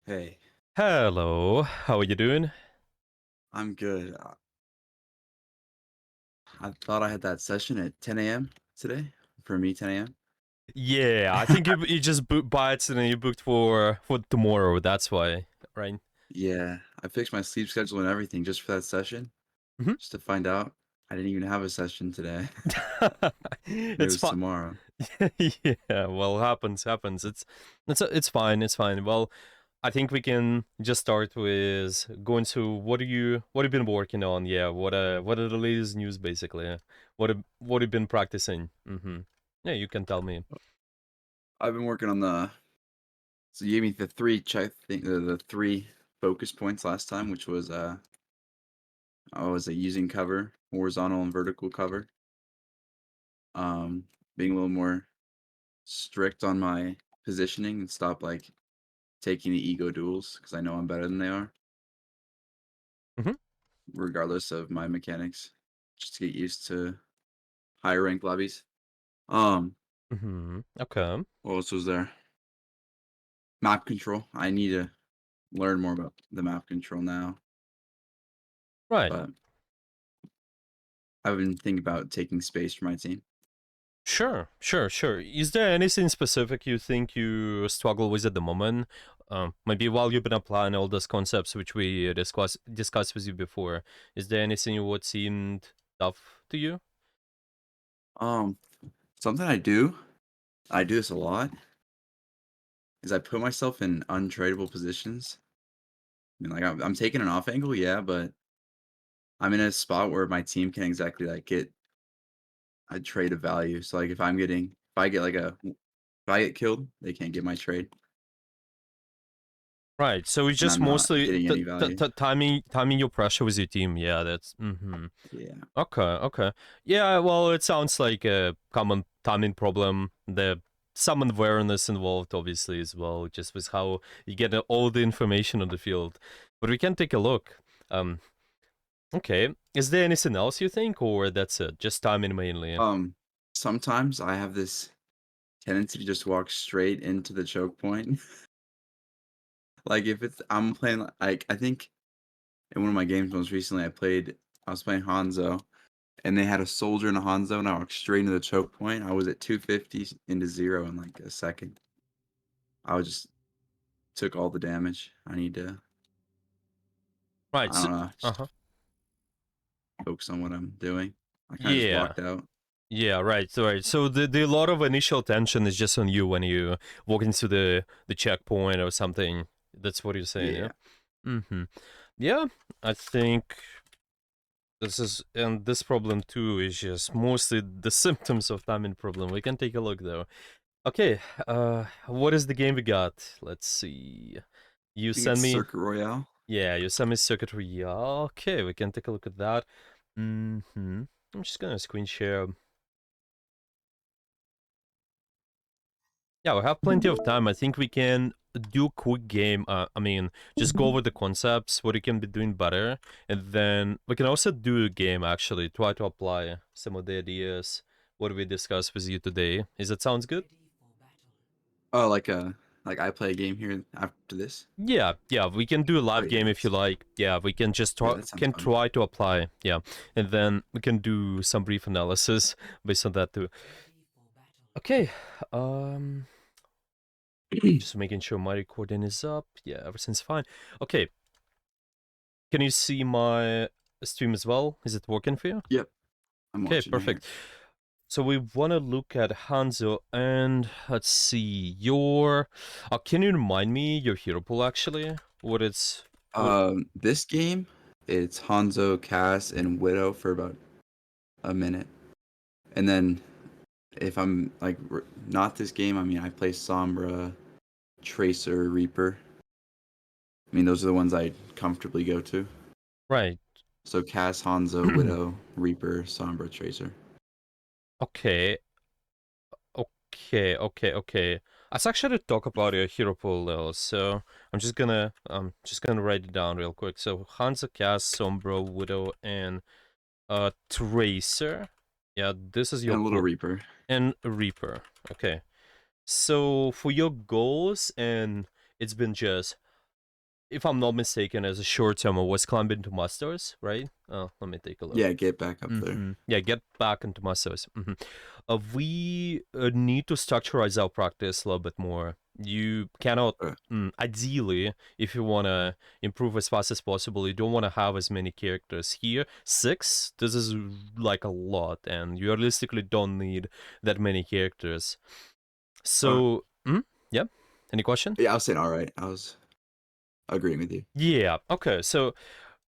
Hey, Hello, how are you doing? I'm good. I thought I had that session at 10 a.m. today. For me, 10 a.m. Yeah, I think you just booked bites and then you booked for tomorrow. That's why, right? Yeah, I fixed my sleep schedule and everything just for that session, Hmm. just to find out I didn't even have a session today. And it It's was fine. tomorrow. Yeah, well, happens. It's fine. It's fine. Well, I think we can just start with going to what have you been working on? Yeah, what are the latest news basically? What have you been practicing? Yeah, you can tell me. I've been working on so you gave me the three check thing, the three focus points last time, which was I was using cover, horizontal and vertical cover. Um, Being a little more strict on my positioning and stop like taking the ego duels because I know I'm better than they are, Hmm. regardless of my mechanics, just to get used to higher rank lobbies. Um, Okay. what else was there? Map control. I need to learn more about the map control now, Right. but I've been thinking about taking space for my team. Sure. Is there anything specific you think you struggle with at the moment? Maybe while you've been applying all those concepts which we discussed with you before, is there anything what seemed tough to you? Um, Something I do this a lot, is I put myself in untradeable positions. I mean, like I'm taking an off angle, yeah, but I'm in a spot where my team can exactly like get a trade of value. So like if I get if I get killed, they can't get my trade, Right. So it's and just I'm not mostly getting any value. timing your pressure with your team. Yeah, that's Yeah. Okay. Yeah, well, it sounds like a common timing problem. There's some awareness involved, obviously, as well, just with how you get all the information on the field. But we can take a look. Um, okay. Is there anything else you think, or that's it? Just timing mainly? Sometimes I have this tendency to just walk straight into the choke point. Like if it's I'm playing like I think in one of my games most recently I was playing Hanzo and they had a soldier and a Hanzo and I walked straight into the choke point. I was at 250 into zero in like a second. I was just took all the damage. I need to Right. I So, don't know, just uh-huh. focus on what I'm doing. I kind of just Yeah. walked out. Yeah, right. So, right. So the lot of initial tension is just on you when you walk into the checkpoint or something. That's what you're saying, yeah? Yeah. Mm-hmm. Yeah, I think this problem too is just mostly the symptoms of timing problem. We can take a look though. Okay, what is the game we got? Let's see. You I think send it's me, Circuit Royale. yeah, you send me circuitry. Yeah, okay, we can take a look at that. I'm just gonna screen share. Yeah, we have plenty of time. I think we can do a quick game. I mean, just go over the concepts, what you can be doing better, and then we can also do a game actually, try to apply some of the ideas what we discussed with you today. Is that sounds good? Oh, like I play a game here after this. Yeah, we can do a Oh live yeah, game if you like. Yeah, we can just yeah, try, that sounds can fun. try to apply. Yeah, and then we can do some brief analysis based on that too. Okay, um, just making sure my recording is up. Yeah, everything's fine. Okay, can you see my stream as well? Is it working for you? Yep, I'm Okay, watching it here. perfect. So we want to look at Hanzo, and let's see your. Can you remind me your hero pool actually? What it's what? This game, it's Hanzo, Cass, and Widow for about a minute, and then if I'm like not this game, I mean I play Sombra, Tracer, Reaper. I mean those are the ones I comfortably go to. Right. So Cass, Hanzo, Widow, Reaper, Sombra, Tracer. Okay. Okay. Let's actually talk about your hero pool though. So I'm just gonna write it down real quick. So Hanzo, Cass, Sombra, Widow, and Tracer. Yeah, this is And your a little pool. Reaper. And Reaper. Okay. So for your goals, and it's been just if I'm not mistaken, as a short term, was climbing to masters, right? Let me take a look. Yeah, get back up there. Yeah, get back into masters. We need to structurize our practice a little bit more. You cannot, ideally, if you want to improve as fast as possible, you don't want to have as many characters here. 6, this is like a lot, and you realistically don't need that many characters. So, yeah, any question? Yeah, I was saying all right. I was agreeing with you. Yeah, okay, so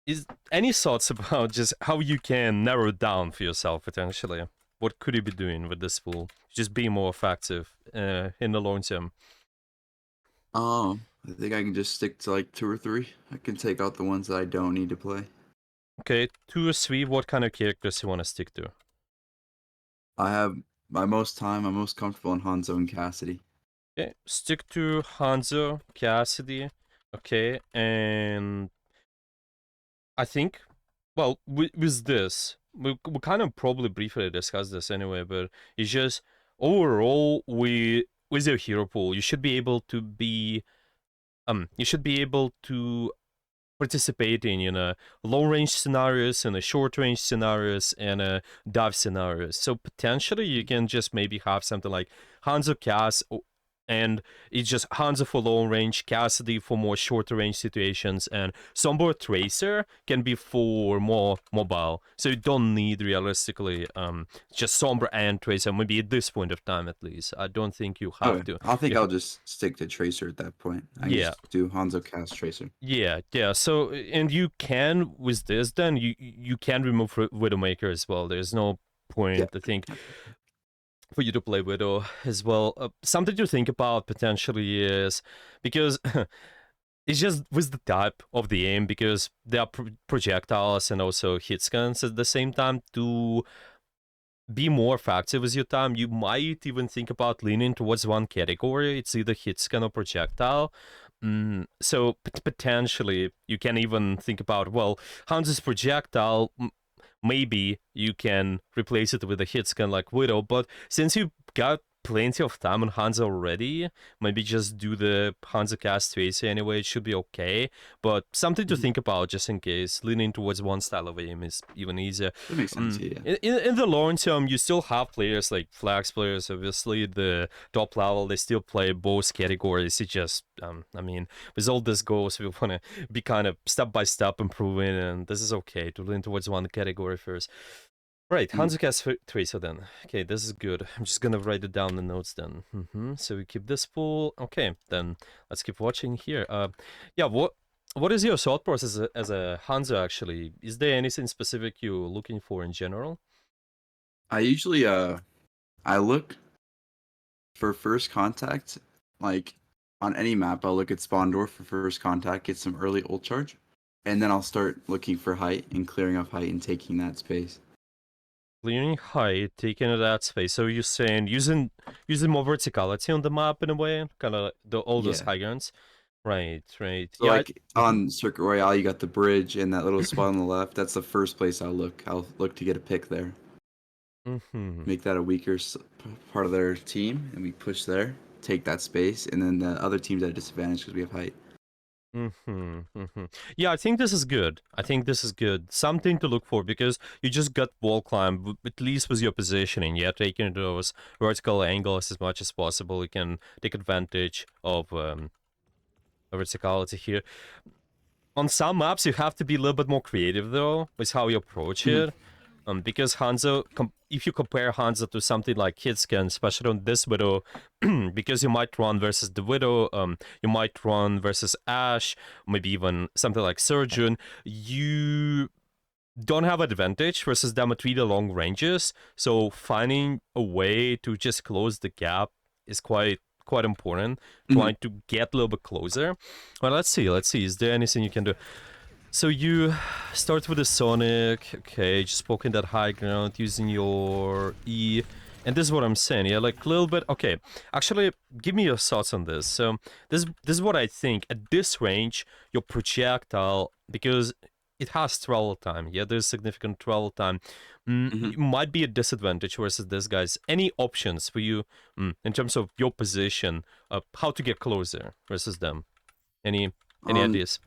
is any thoughts about just how you can narrow it down for yourself potentially? What could you be doing with this pool? Just be more effective in the long term. I think I can just stick to like 2 or 3. I can take out the ones that I don't need to play. Okay, 2 or 3. What kind of characters you want to stick to? I have my most time. I'm most comfortable in Hanzo and Cassidy. Okay, stick to Hanzo, Cassidy. Okay, and I think, well, with this, we kind of probably briefly discussed this anyway, but it's just overall, with your hero pool, you should be able to be, you should be able to participate in long range scenarios and short range scenarios and dive scenarios. So potentially you can just maybe have something like Hanzo Cass, and it's just Hanzo for long range, Cassidy for more shorter range situations, and Sombra Tracer can be for more mobile. So you don't need realistically just Sombra and Tracer, maybe at this point of time at least. I don't think you have Okay, to. I think I'll just stick to Tracer at that point. I can Yeah, just do Hanzo cast Tracer. yeah. So, and you can with this, then you can remove Widowmaker as well. There's no Yeah. point, I think, for you to play Widow as well. Something to think about potentially is because it's just with the type of the aim, because there are projectiles and also hit scans at the same time. To be more effective with your time, you might even think about leaning towards one category. It's either hit scan or projectile. So potentially you can even think about, well, Hanzo's projectile, maybe you can replace it with a hit scan like Widow, but since you got plenty of time on Hanzo already, maybe just do the Hanzo cast Tracer anyway, it should be okay. But something to think about just in case. Leaning towards one style of aim is even easier. That makes sense. Yeah. In the long term, you still have players like flags players, obviously, the top level, they still play both categories. It just, I mean, with all this goals, we want to be kind of step by step improving, and this is okay to lean towards one category first. Right, Hanzo cast Tracer then. Okay, this is good. I'm just gonna write it down in the notes then. So we keep this full. Okay, then let's keep watching here. Yeah, what is your thought process as a Hanzo actually? Is there anything specific you're looking for in general? I usually I look for first contact, like on any map. I'll look at spawn door for first contact, get some early ult charge, and then I'll start looking for height and clearing off height and taking that space. Clearing height, taking that space. So you're saying using more verticality on the map in a way, kind of all those Yeah. high grounds. Right. So Yeah. like on Circuit Royale, you got the bridge and that little spot on the left. That's the first place I'll look. I'll look to get a pick there. Make that a weaker part of their team, and we push there, take that space, and then the other team's at a disadvantage because we have height. Yeah, I think this is good. Something to look for, because you just got wall climb, at least with your positioning. Yeah, taking those vertical angles as much as possible. You can take advantage of verticality here. On some maps, you have to be a little bit more creative though with how you approach it. Because Hanzo, if you compare Hanzo to something like Hitscan, especially on this Widow, because you might run versus the Widow, you might run versus Ashe, maybe even something like Surgeon, you don't have advantage versus them at really long ranges. So finding a way to just close the gap is quite important. Trying to get a little bit closer. Well, let's see. Is there anything you can do? So you start with the Sonic, okay, just poking that high ground using your E, and this is what I'm saying, yeah, like a little bit, okay, actually, give me your thoughts on this. So this is what I think. At this range, your projectile, because it has travel time, yeah, there's significant travel time, you might be a disadvantage versus this guy's. Any options for you in terms of your position, how to get closer versus them? Any Any Um, ideas?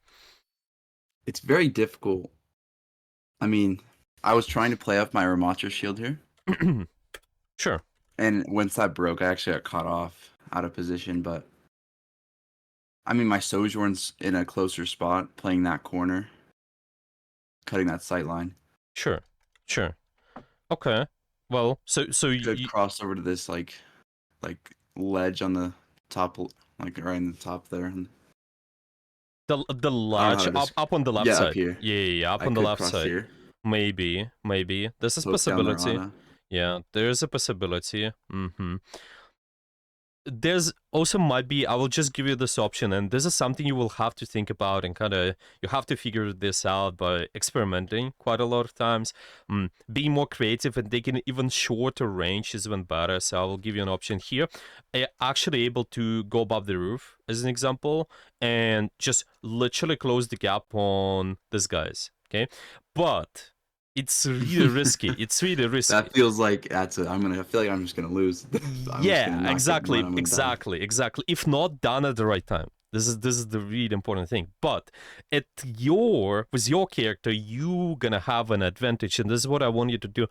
it's very difficult. I mean, I was trying to play off my Ramatra shield here, Sure. and once that broke, I actually got caught off out of position. But I mean, my Sojourn's in a closer spot, playing that corner, cutting that sight line. Sure. Sure. Okay. Well, so Could you, cross over to this like ledge on the top, like right in the top there. And the I don't know how ledge to up on the left yeah, up side. here. Yeah, up I on the could left cross side. here, Maybe. There's a poke down their possibility. Ana. Yeah, there's a possibility. There's also might be, I will just give you this option, and this is something you will have to think about and kind of you have to figure this out by experimenting quite a lot of times. Being more creative and taking even shorter range is even better. So I will give you an option here. Actually able to go above the roof as an example and just literally close the gap on these guys. Okay, but it's really risky. It's really risky. That feels like I feel like I'm just gonna lose. I'm just gonna Yeah, not get one. exactly, I'm gonna die. exactly. If not done at the right time, this is the really important thing. But at your with your character, you gonna have an advantage, and this is what I want you to do.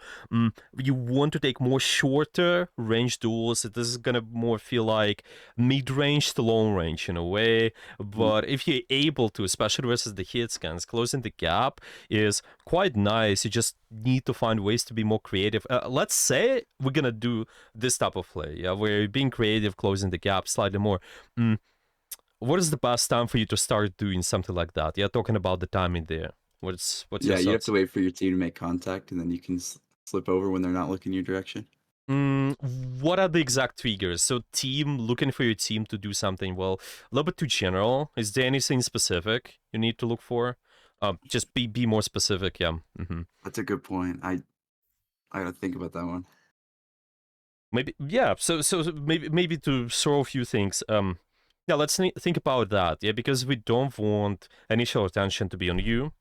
You want to take more shorter range duels. This is gonna more feel like mid range to long range in a way. Mhm. But if you're able to, especially versus the hit scans, closing the gap is quite nice. You just need to find ways to be more creative. Let's say we're gonna do this type of play, yeah, where you're being creative, closing the gap slightly more. Mm, what is the best time for you to start doing something like that? Yeah, talking about the timing there. What's your Yeah, you have thoughts? to wait for your team to make contact, and then you can slip over when they're not looking your direction. What are the exact triggers? So, team looking for your team to do something. Well, a little bit too general. Is there anything specific you need to look for? Just be more specific. Yeah. That's a good point. I gotta think about that one. Maybe yeah. So maybe to throw a few things. Yeah. Let's think about that. Yeah, because we don't want initial attention to be on you.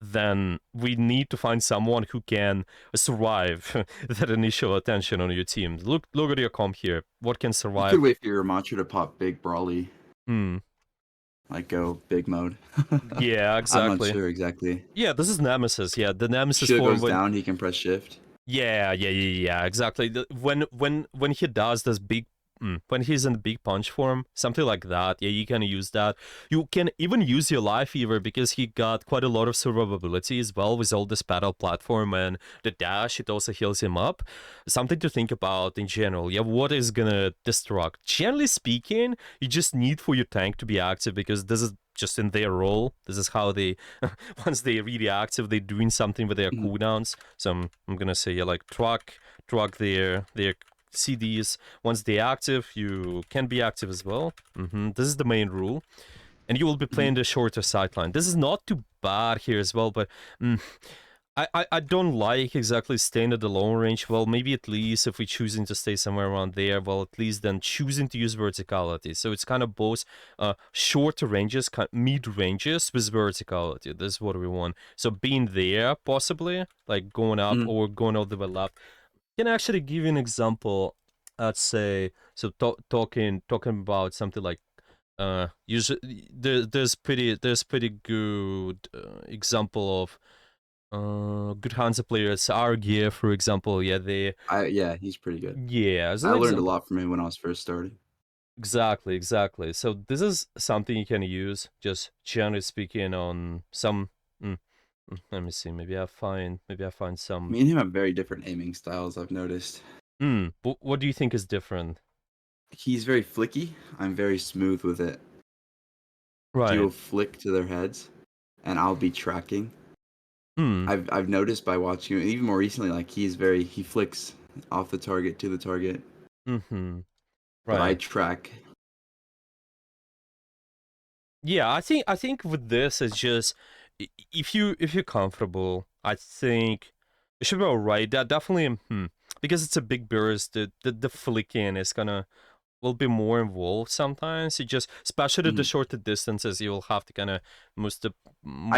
Then we need to find someone who can survive that initial attention on your team. Look at your comp here. What can You could survive? wait for your Mantra to pop big brawly, Hmm. like go big mode. Yeah. I'm not Exactly. sure exactly. Yeah. This is Nemesis. Yeah. The Nemesis Shield form goes when down, he can press shift. Yeah, exactly. When he does this big when he's in the big punch form, something like that, yeah, you can use that. You can even use your life fever because he got quite a lot of survivability as well with all this battle platform and the dash. It also heals him up. Something to think about in general. Yeah, what is gonna destruct? Generally speaking, you just need for your tank to be active because this is just in their role. This is how they once they're really active, they're doing something with their Mhm. cooldowns. So I'm gonna say yeah, like truck their CDs. Once they're active, you can be active as well. This is the main rule, and you will be Mhm. playing the shorter sideline. This is not too bad here as well, but I don't like exactly staying at the long range. Well, maybe at least if we're choosing to stay somewhere around there, well, at least then choosing to use verticality. So it's kind of both shorter ranges, mid ranges with verticality. This is what we want. So being there, possibly, like going up Mhm. or going all the way left. Can I actually give you an example? I'd say, so talking about something like usually there's pretty good example of good Hanzo players. Argia, for example, yeah, they Yeah, he's pretty good. yeah, as an I learned a example. lot from him when I was first started. Exactly. So this is something you can use, just generally speaking, on some. Mm, let me see. Maybe I find some. Me and him have very different aiming styles, I've noticed. What do you think is different? He's very flicky. I'm very smooth with it. He Right. will flick to their heads, and I'll be tracking. Hmm. I've noticed by watching him, even more recently, like he flicks off the target to the target, Mm-hmm. but I Right. track. Yeah, I think with this it's just if you're comfortable, I think it should be alright. That definitely because it's a big burst, the flicking is gonna will be more involved sometimes. You just especially the Mhm. shorter distances you'll have to kinda I move them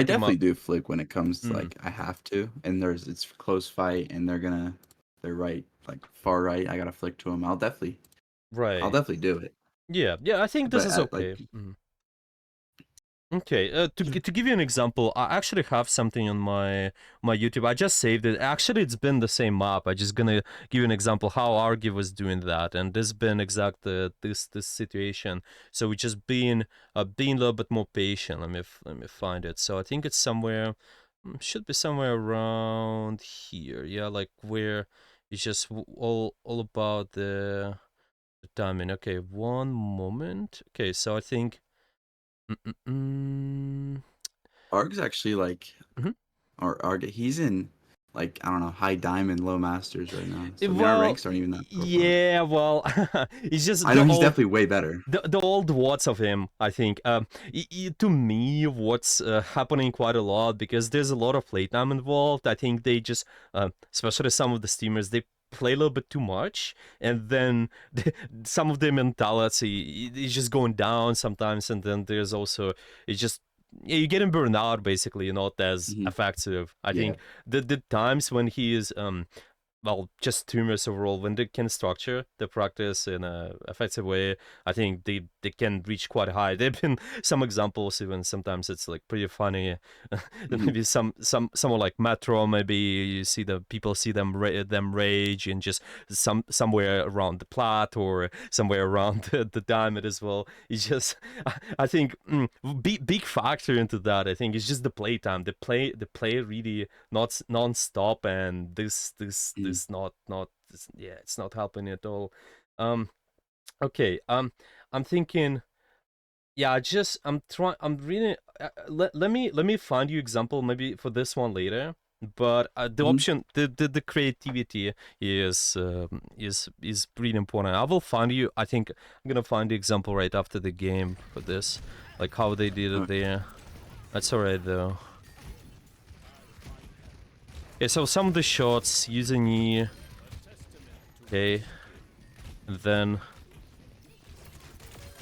definitely up. do flick when it comes to Mm, like I have to, and it's a close fight, and they're right, like far right. I gotta flick to them. I'll right. definitely do it. Yeah, I think this But is like okay. Okay, to give you an example, I actually have something on my YouTube. I just saved it. Actually, it's been the same map. I just gonna give you an example how Argy was doing that, and this been exact this situation. So we just being a little bit more patient. Let me find it. So I think it's somewhere, should be somewhere around here. Yeah, like where it's just all about the timing. Okay, one moment. Okay, so I think. Mm-mm-mm. Arg's actually like, Mhm. or Arg, he's in like I don't know, high diamond, low masters right now. So I mean, our Well, ranks aren't even that far apart. yeah, well, it's just I know he's definitely way better. the old words of him. I think, to me, what's happening quite a lot because there's a lot of playtime involved. I think they just, especially some of the streamers, they play a little bit too much, and then some of their mentality is just going down sometimes, and then there's also it's just. Yeah, you're getting burned out basically, you're not as Hmm. effective. I Yeah. think the times when he is well, just streamers overall, when they can structure the practice in a effective way, I think they can reach quite high. There've been some examples, even sometimes it's like pretty funny. Hmm. Maybe someone like Metro, maybe you see the people see them rage in just somewhere around the plat or somewhere around the diamond as well. It's just I think big factor into that. I think it's just the playtime. The play really not non-stop, and Hmm. this not this, yeah, it's not helping at all. um okay, I'm thinking, yeah, I'm trying, I'm really let me find you example maybe for this one later, but the Hmm. option, the creativity is pretty important. I will find you, I think I'm gonna find the example right after the game for this, like how they did it Okay. there. That's all right though. Okay, so some of the shots using E. Okay, and then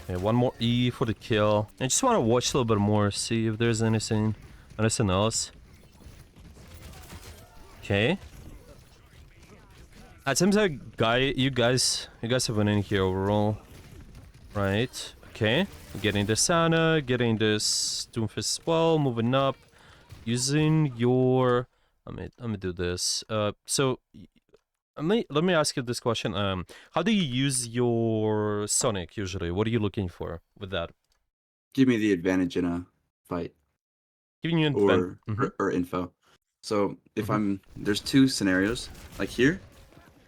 okay, one more E for the kill. I just want to watch a little bit more, see if there's anything else. Okay. It seems like you guys are winning here overall, right? Okay, getting the Sana, getting this Doomfist as well, moving up, using your. Let me do this. So let me ask you this question. How do you use your Sonic usually? What are you looking for with that? Give me the advantage in a fight Giving you an advantage. or Mm-hmm. or, or info. So if Mm-hmm. there's two scenarios. Like here,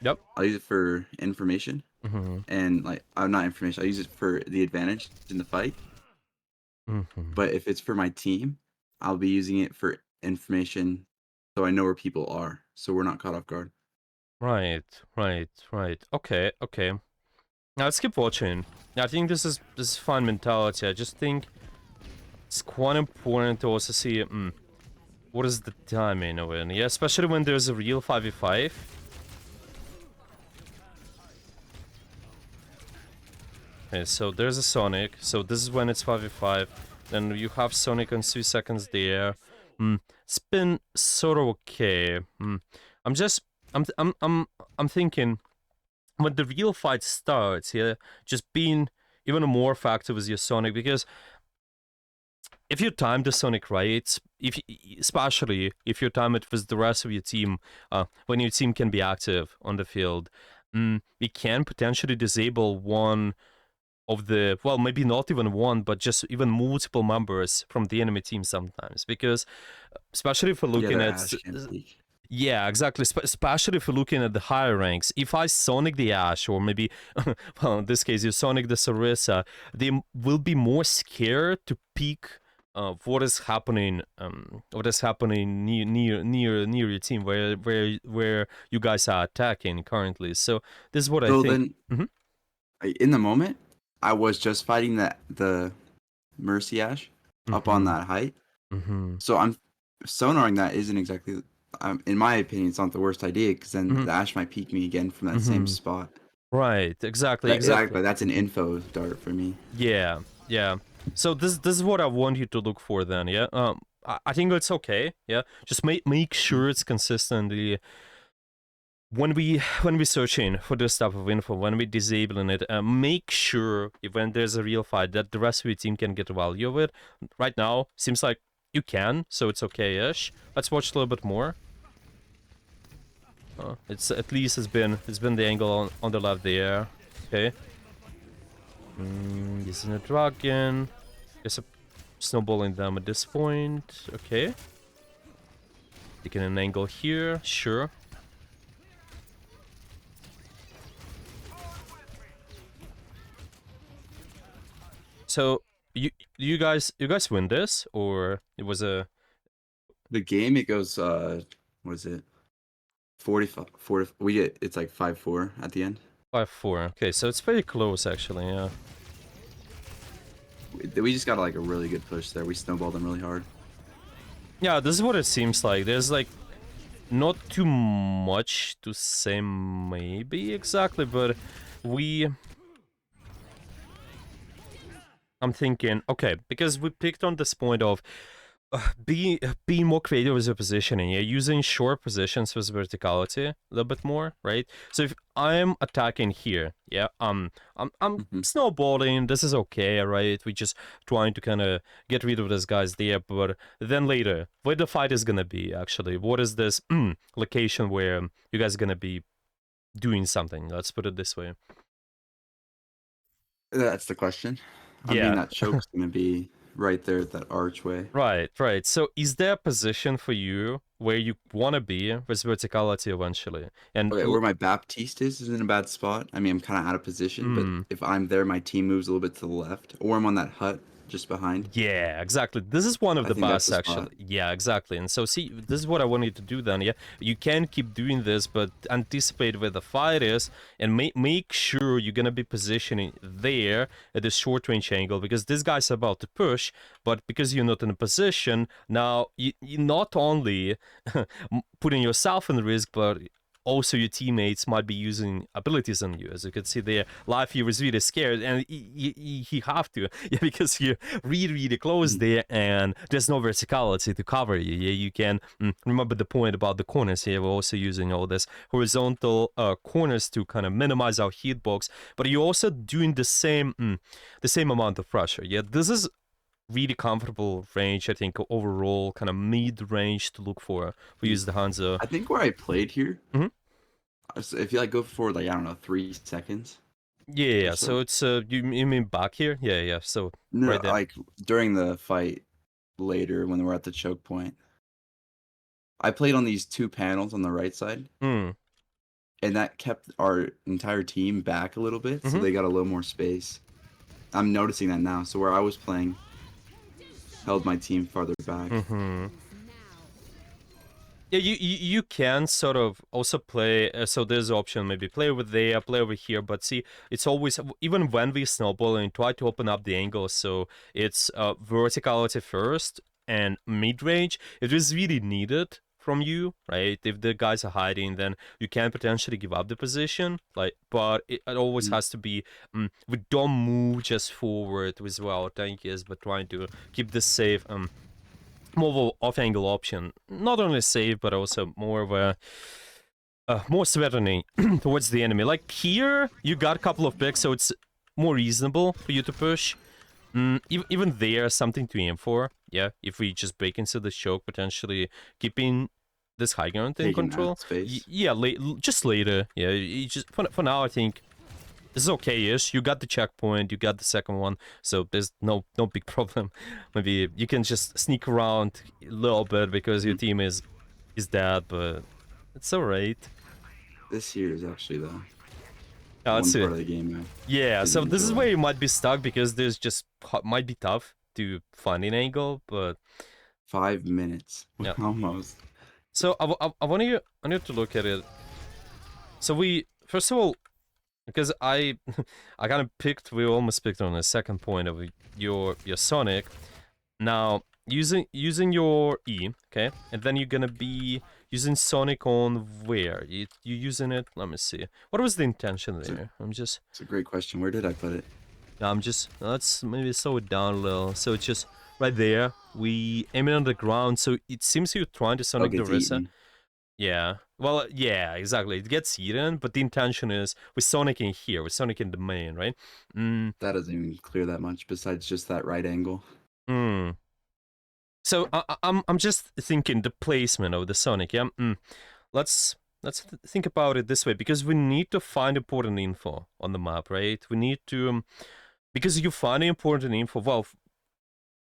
Yep. I'll use it for information, Mm-hmm. and like I'm not information. I use it for the advantage in the fight. Mm-hmm. But if it's for my team, I'll be using it for information, so I know where people are, so we're not caught off guard. Right. Right. Right. Okay. Okay. Now let's keep watching. I think this is fun mentality. I just think it's quite important to also see what is the timing of it. Yeah, especially when there's a real 5v5. Okay, so there's a Sonic. So this is when it's 5v5. Then you have Sonic on 2 seconds there. It's been sort of okay. I'm just I'm thinking when the real fight starts, yeah, just being even more effective with your Sonic, because if you time the Sonic right, especially if you time it with the rest of your team, when your team can be active on the field, you can potentially disable one of the, well, maybe not even one, but just even multiple members from the enemy team sometimes, because especially if we're Yeah, looking their at, Ash can't peek. yeah, exactly. Especially if you're looking at the higher ranks. If I Sonic the Ash, or maybe, well, in this case, you Sonic the Sarissa, they will be more scared to peek what is happening. What is happening near your team, where you guys are attacking currently. So this is what I So think. then, Hmm. in the moment, I was just fighting the Mercy Ash up on Hmm. that height. Hmm. So I'm sonaring that isn't exactly, in my opinion, it's not the worst idea because then Hmm. the Ash might peek me again from that same Hmm. spot. Right. Exactly. That Exactly. exactly, that's an info dart for me. Yeah, yeah. So this is what I want you to look for then, yeah. I think it's okay, yeah. Just make sure it's consistently when we searching for this type of info, when we disabling it, make sure when there's a real fight that the rest of your team can get value of it. Right now, seems like you can, so it's okay-ish. Let's watch a little bit more. It's at least it's been the angle on the left there. Okay. Using a dragon. Guess I'm snowballing them at this point. Okay. Taking an angle here. Sure. So you guys win this, or it was a The game, it goes, what is it? 45, 40, we get, it's like 5-4 at the end. 5-4. Okay, so it's very close actually. Yeah. We just got like a really good push there. We snowballed them really hard. Yeah, this is what it seems like. There's like not too much to say maybe exactly, but I'm thinking, okay, because we picked on this point of being more creative with your positioning, yeah, using short positions with verticality a little bit more, right? So if I'm attacking here, yeah, I'm snowballing. This is okay, right? We're just trying to kind of get rid of these guys there, but then later, where the fight is gonna be actually? What is this location where you guys are gonna be doing something? Let's put it this way. That's the question. I mean, Yeah. that choke's gonna be right there at that archway. Right, right. So is there a position for you where you want to be with verticality eventually? And Okay, where my Baptiste is in a bad spot. I mean, I'm kind of out of position, but if I'm there, my team moves a little bit to the left, or I'm on that hut just behind. yeah, exactly. This is one of I the think that's best the actually. spot. Yeah, exactly. And so see, this is what I want you to do then. Yeah, you can keep doing this, but anticipate where the fight is and make sure you're gonna be positioning there at the short range angle because this guy's about to push, but because you're not in a position now, you not only putting yourself in risk, but also your teammates might be using abilities on you. As you can see there, Life here is really scared, and he have to, yeah, because you're really close there, and there's no verticality to cover you. Yeah, you can remember the point about the corners here. We're also using all this horizontal corners to kind of minimize our hitbox, but you're also doing the same amount of pressure. Yeah, this is really comfortable range, I think, overall, kind of mid-range to look for. We use the Hanzo. I think where I played here, Mhm. if you like go forward, like, I don't know, 3 seconds or Yeah, so. so it's, you mean back here? Yeah, so No, right there. like during the fight later when we're at the choke point. I played on these 2 panels on the right side, Mm. and that kept our entire team back a little bit, so Mm-hmm. they got a little more space. I'm noticing that now. So where I was playing held my team farther back. Mm-hmm. Yeah, you can sort of also play, so there's option, maybe play over there, play over here, but see, it's always, even when we snowball and try to open up the angle, so it's verticality first and mid-range, it is really needed from you, right? If the guys are hiding, then you can potentially give up the position, like, but it always Mhm. has to be, we don't move just forward with our tankies, but trying to keep this safe, more of an off-angle option. Not only safe, but also more of a more threatening towards the enemy. Like here, you got a couple of picks, so it's more reasonable for you to push. Even there, something to aim for. Yeah, if we just break into the choke, potentially keeping this high ground in Taking control. that space. Yeah, just later. Yeah, you just for now, I think this is okay-ish. You got the checkpoint, you got the second one, so there's no big problem. Maybe you can just sneak around a little bit because your Mhm. team is dead, but it's alright. This here is actually the Let's one see. part of the game I Yeah, didn't so this is enjoy. where you might be stuck because there's just might be tough to find an angle, but 5 minutes. yeah. Almost. So I want you to look at it. So we first of all, because I I kind of picked, we almost picked on the second point of your Sonic. Now, using your E, okay, and then you're gonna be using Sonic on where? You using it? Let me see. What was the intention It's a, there? it's a great question. Where did I put it? Let's maybe slow it down a little. So it's just right there. We aim it on the ground. So it seems you're trying to Oh, Sonic the gets Rissa. eaten. Yeah. Well, yeah, exactly. It gets eaten, but the intention is we're sonicking here. We're sonicking the main, right? Mm, That doesn't even clear that much besides just that right angle. mm. So I'm just thinking the placement of the Sonic. Yeah. Let's think about it this way because we need to find important info on the map, right? We need to because you find important info. Well,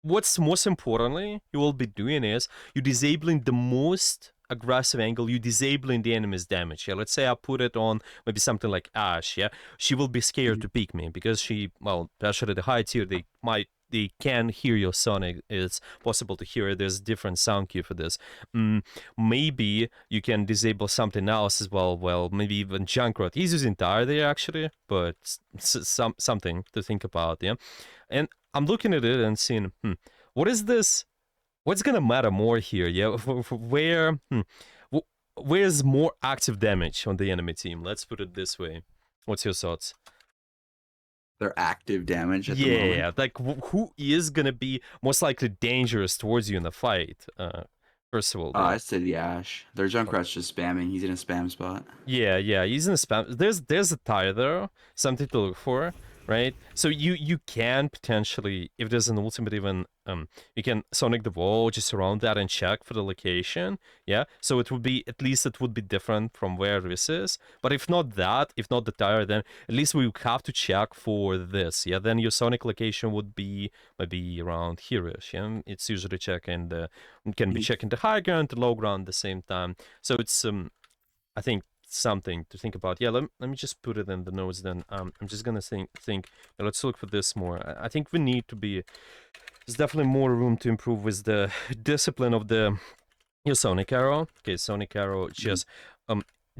what's most importantly you will be doing is you disabling the most aggressive angle, you disabling the enemy's damage. Yeah, let's say I put it on maybe something like Ash. Yeah, she will be scared Mhm. to pick me because she, well, especially the high tier, they can hear your Sonic. It's possible to hear it. There's different sound cue for this. Maybe you can disable something else as well. Well, maybe even Junkrat. He's using Tire there actually, but something to think about. Yeah, and I'm looking at it and seeing, what is this? What's gonna matter more here? Yeah, where, where's more active damage on the enemy team? Let's put it this way. What's your thoughts? Their active damage at the moment. Yeah, like who is gonna be most likely dangerous towards you in the fight? First of all, Oh, though. I said the Ash. Their Junkrat's just spamming. He's in a spam spot. Yeah, he's in the spam. There's a tire there, something to look for, right? So you can potentially, if there's an ultimate even, you can sonic the wall just around that and check for the location. Yeah, so it would be, at least it would be different from where this is. But if not that, if not the tire, then at least we would have to check for this. Yeah, then your sonic location would be maybe around here-ish. Yeah, it's usually checking the, can be Mhm. checking the high ground, the low ground at the same time. So it's I think something to think about. Yeah, let me just put it in the notes then. I'm just gonna think. Let's look for this more. I think we need to be. There's definitely more room to improve with the discipline of the your Sonic Arrow. Okay, Sonic Arrow Mhm. just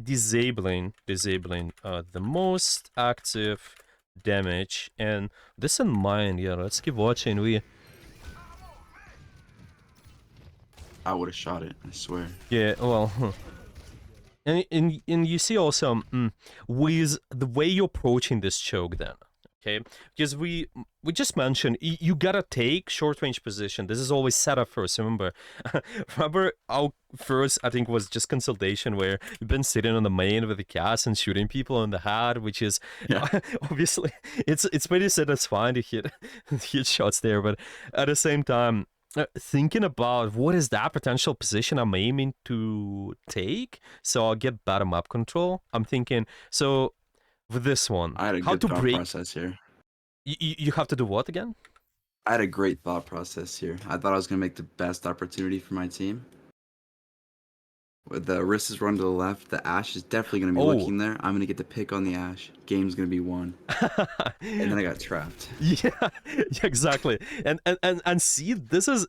disabling the most active damage, and this in mind. Yeah, let's keep watching. We I would have shot it. I swear. yeah, well. And you see also with the way you're approaching this choke then, okay, because we just mentioned you gotta take short range position. This is always setup first, remember. Remember our first, I think, was just consultation where you've been sitting on the main with the cast and shooting people in the head, which is Yeah. obviously it's pretty satisfying to hit shots there, but at the same time, thinking about what is that potential position I'm aiming to take, so I'll get better map control. I'm thinking, so with this one, I had a how good to thought break. process here. You have to do what again? I had a great thought process here. I thought I was going to make the best opportunity for my team. With the Rissa's run to the left, the Ash is definitely going to be Oh, looking there. I'm going to get the pick on the Ash. Game's going to be won. And then I got trapped. yeah, yeah, exactly. And see, this is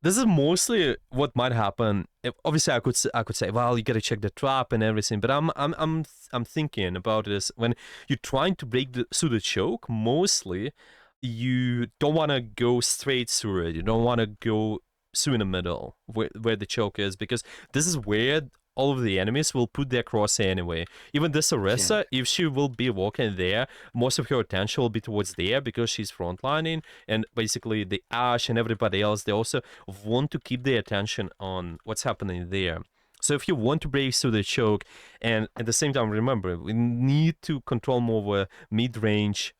mostly what might happen. Obviously, I could say, well, you gotta check the trap and everything. But I'm thinking about this when you're trying to break through the choke. Mostly, you don't want to go straight through it. You don't want to go through in the middle where the choke is, because this is where all of the enemies will put their cross anyway. Even this Yeah. Orisa, if she will be walking there, most of her attention will be towards there because she's frontlining, and basically the Ash and everybody else, they also want to keep their attention on what's happening there. So if you want to break through the choke, and at the same time, remember, we need to control more mid-range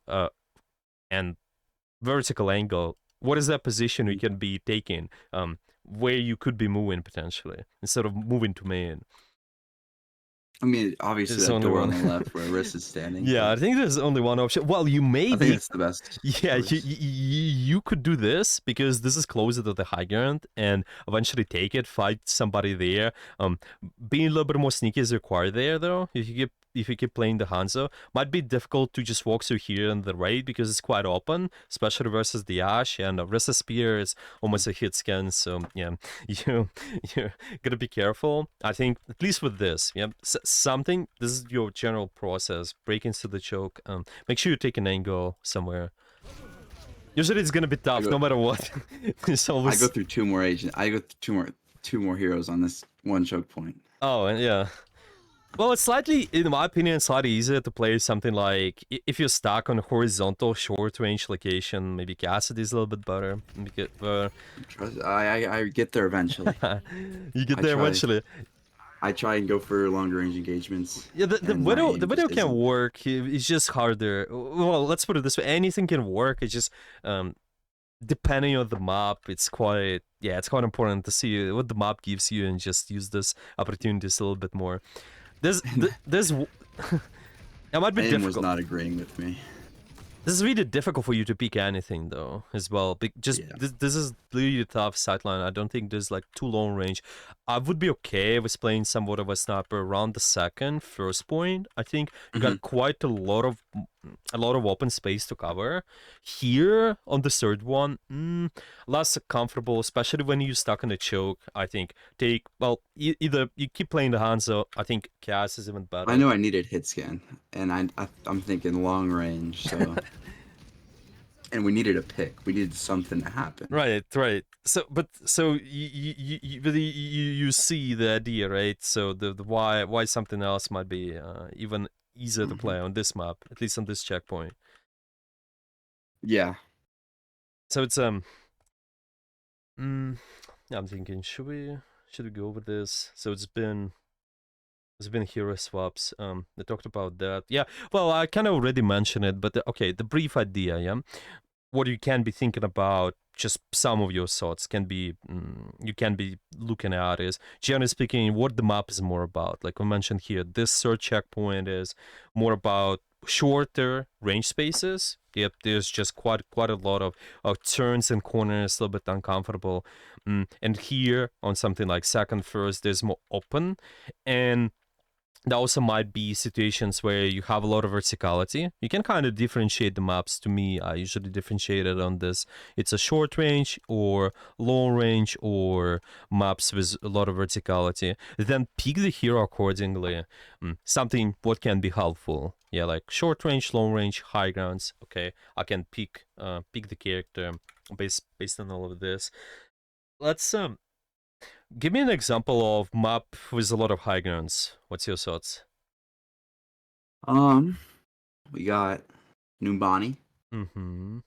and vertical angle. What is that position we Mhm. can be taking? Where you could be moving potentially instead of moving to main. I mean, obviously There's that only door on one. the left where Rissa's standing, Yeah, but I think there's only one option. Well, you I think maybe, it's the best yeah, choice. you could do this because this is closer to the high ground and eventually take it, fight somebody there. Being a little bit more sneaky is required there, though. If you keep playing the Hanzo, might be difficult to just walk through here in the raid because it's quite open, especially versus the Ash, and Rissa Spear is almost a hit scan. So yeah, you you gotta be careful. I think at least with this, yeah, something. This is your general process. Break into the choke. Make sure you take an angle somewhere. Usually it's gonna be I tough go no matter what. It's I go always. through two more agents. I go through two more heroes on this one choke point. Oh, and yeah. Well, it's slightly, in my opinion, slightly easier to play something like if you're stuck on a horizontal short range location, maybe Cassidy is a little bit better. I get there eventually. You get I there try. eventually. I try and go for longer range engagements, Yeah, the and my widow the aim widow just can isn't. work. It's just harder. Well, let's put it this way: anything can work. It's just um, depending on the map, it's quite important to see what the map gives you and just use this opportunities a little bit more. There's it might be AIM was difficult. not agreeing with me. This is really difficult for you to pick anything though, as well. Just Yeah. this is really tough sideline. I don't think there's like too long range. I would be okay with playing somewhat of a sniper around the first point. I think you Hmm. got quite a lot of open space to cover. Here on the third one, less comfortable, especially when you're stuck in a choke. I think either you keep playing the Hanzo. I think Chaos is even I better. know I needed hit scan, and I'm thinking long range. So, and we needed a pick. We needed something to happen. Right, right. So you see the idea, right? So the why something else might be even easier to Hmm. play on this map, at least on this checkpoint. Yeah. So it's mm, I'm thinking, should we go over this? So it's been hero swaps. They talked about that. Yeah. Well, I kind of already mentioned it, but okay, the brief idea. Yeah. What you can be thinking about, just some of your thoughts can be you can be looking at is, generally speaking, what the map is more about. Like we mentioned here, this third checkpoint is more about shorter range spaces. Yep, there's just quite a lot of turns and corners, a little bit uncomfortable. And here on something like second first, there's more open, and there also might be situations where you have a lot of verticality. You can kind of differentiate the maps. To me, I usually differentiate it on this. It's a short range or long range or maps with a lot of verticality. Then pick the hero accordingly. Something what can be helpful. Yeah, like short range, long range, high grounds. Okay, I can pick the character based on all of this. Let's give me an example of map with a lot of high grounds. What's your thoughts? Um, we got Numbani. Mm-hmm.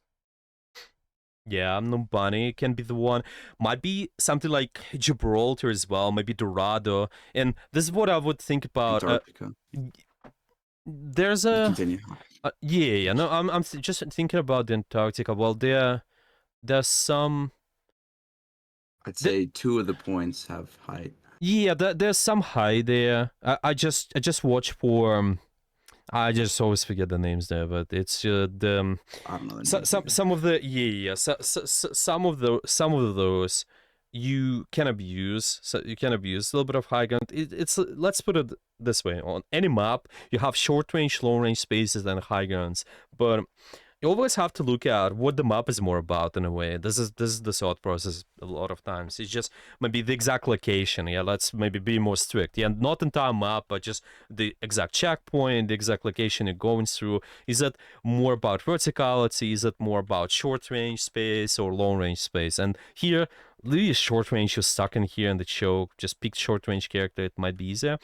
Yeah, Numbani can be the one. Might be something like Gibraltar as well, maybe Dorado. And this is what I would think about. Antarctica. There's You a continue. yeah. No, just thinking about the Antarctica. Well, there's some I'd the, say two of the points have height. yeah, there's some high there. I just watch for I just always forget the names there, but it's the I don't know the names either. some of the some of those you can abuse. So you can abuse a little bit of high ground. It's let's put it this way: on any map, you have short range, long range spaces, and high grounds, but you always have to look at what the map is more about in a way. This is the thought process a lot of times. It's just maybe the exact location. Yeah, let's maybe be more strict. Yeah, not entire map, but just the exact checkpoint, the exact location you're going through. Is it more about verticality? Is it more about short range space or long range space? And here, really short range, you're stuck in here in the choke. Just pick short range character. It might be easier.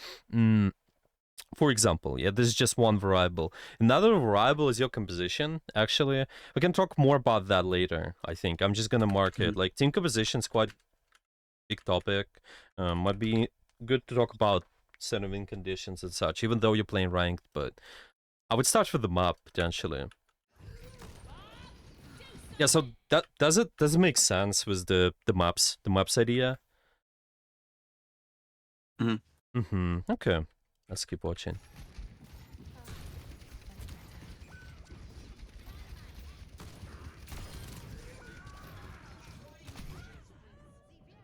For example, yeah, this is just one variable. Another variable is your composition. Actually, we can talk more about that later. I think I'm just gonna mark it. Mhm. Like team composition is quite big topic. Might be good to talk about set of win conditions and such, even though you're playing ranked. But I would start with the map potentially. Yeah. So that does it make sense with the maps idea? Mhm. Okay. Let's keep watching.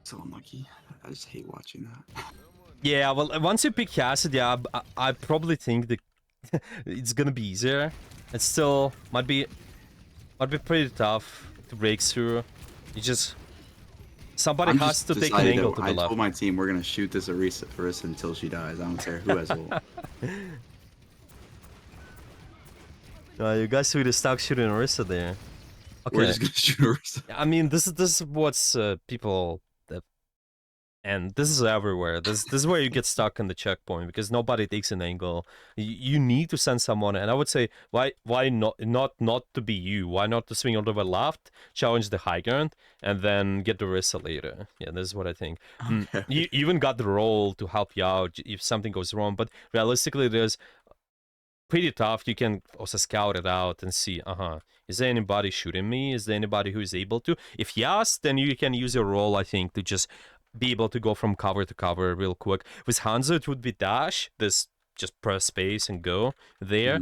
So unlucky. I just hate watching that. Yeah, well, once you pick Acid, yeah, I probably think that it's gonna be easier. It still might be pretty tough to break through. You just somebody I'm has just to take an decided angle that to the I told left. my team we're gonna shoot this Arisa until she dies. I don't care who has ult. You guys really stuck shooting Orisa there. We're Okay, just gonna shoot Arisa. I mean this is what's people And this is everywhere. This is where you get stuck in the checkpoint because nobody takes an angle. You need to send someone, and I would say why not to be you? Why not to swing all the way left, challenge the high ground, and then get the Rissa later? Yeah, this is what I think. Okay. You even got the role to help you out if something goes wrong, but realistically, there's pretty tough. You can also scout it out and see, is there anybody shooting me? Is there anybody who is able to? If yes, then you can use your role, I think, to just be able to go from cover to cover real quick. With Hanzo, it would be dash. This just press space and go there.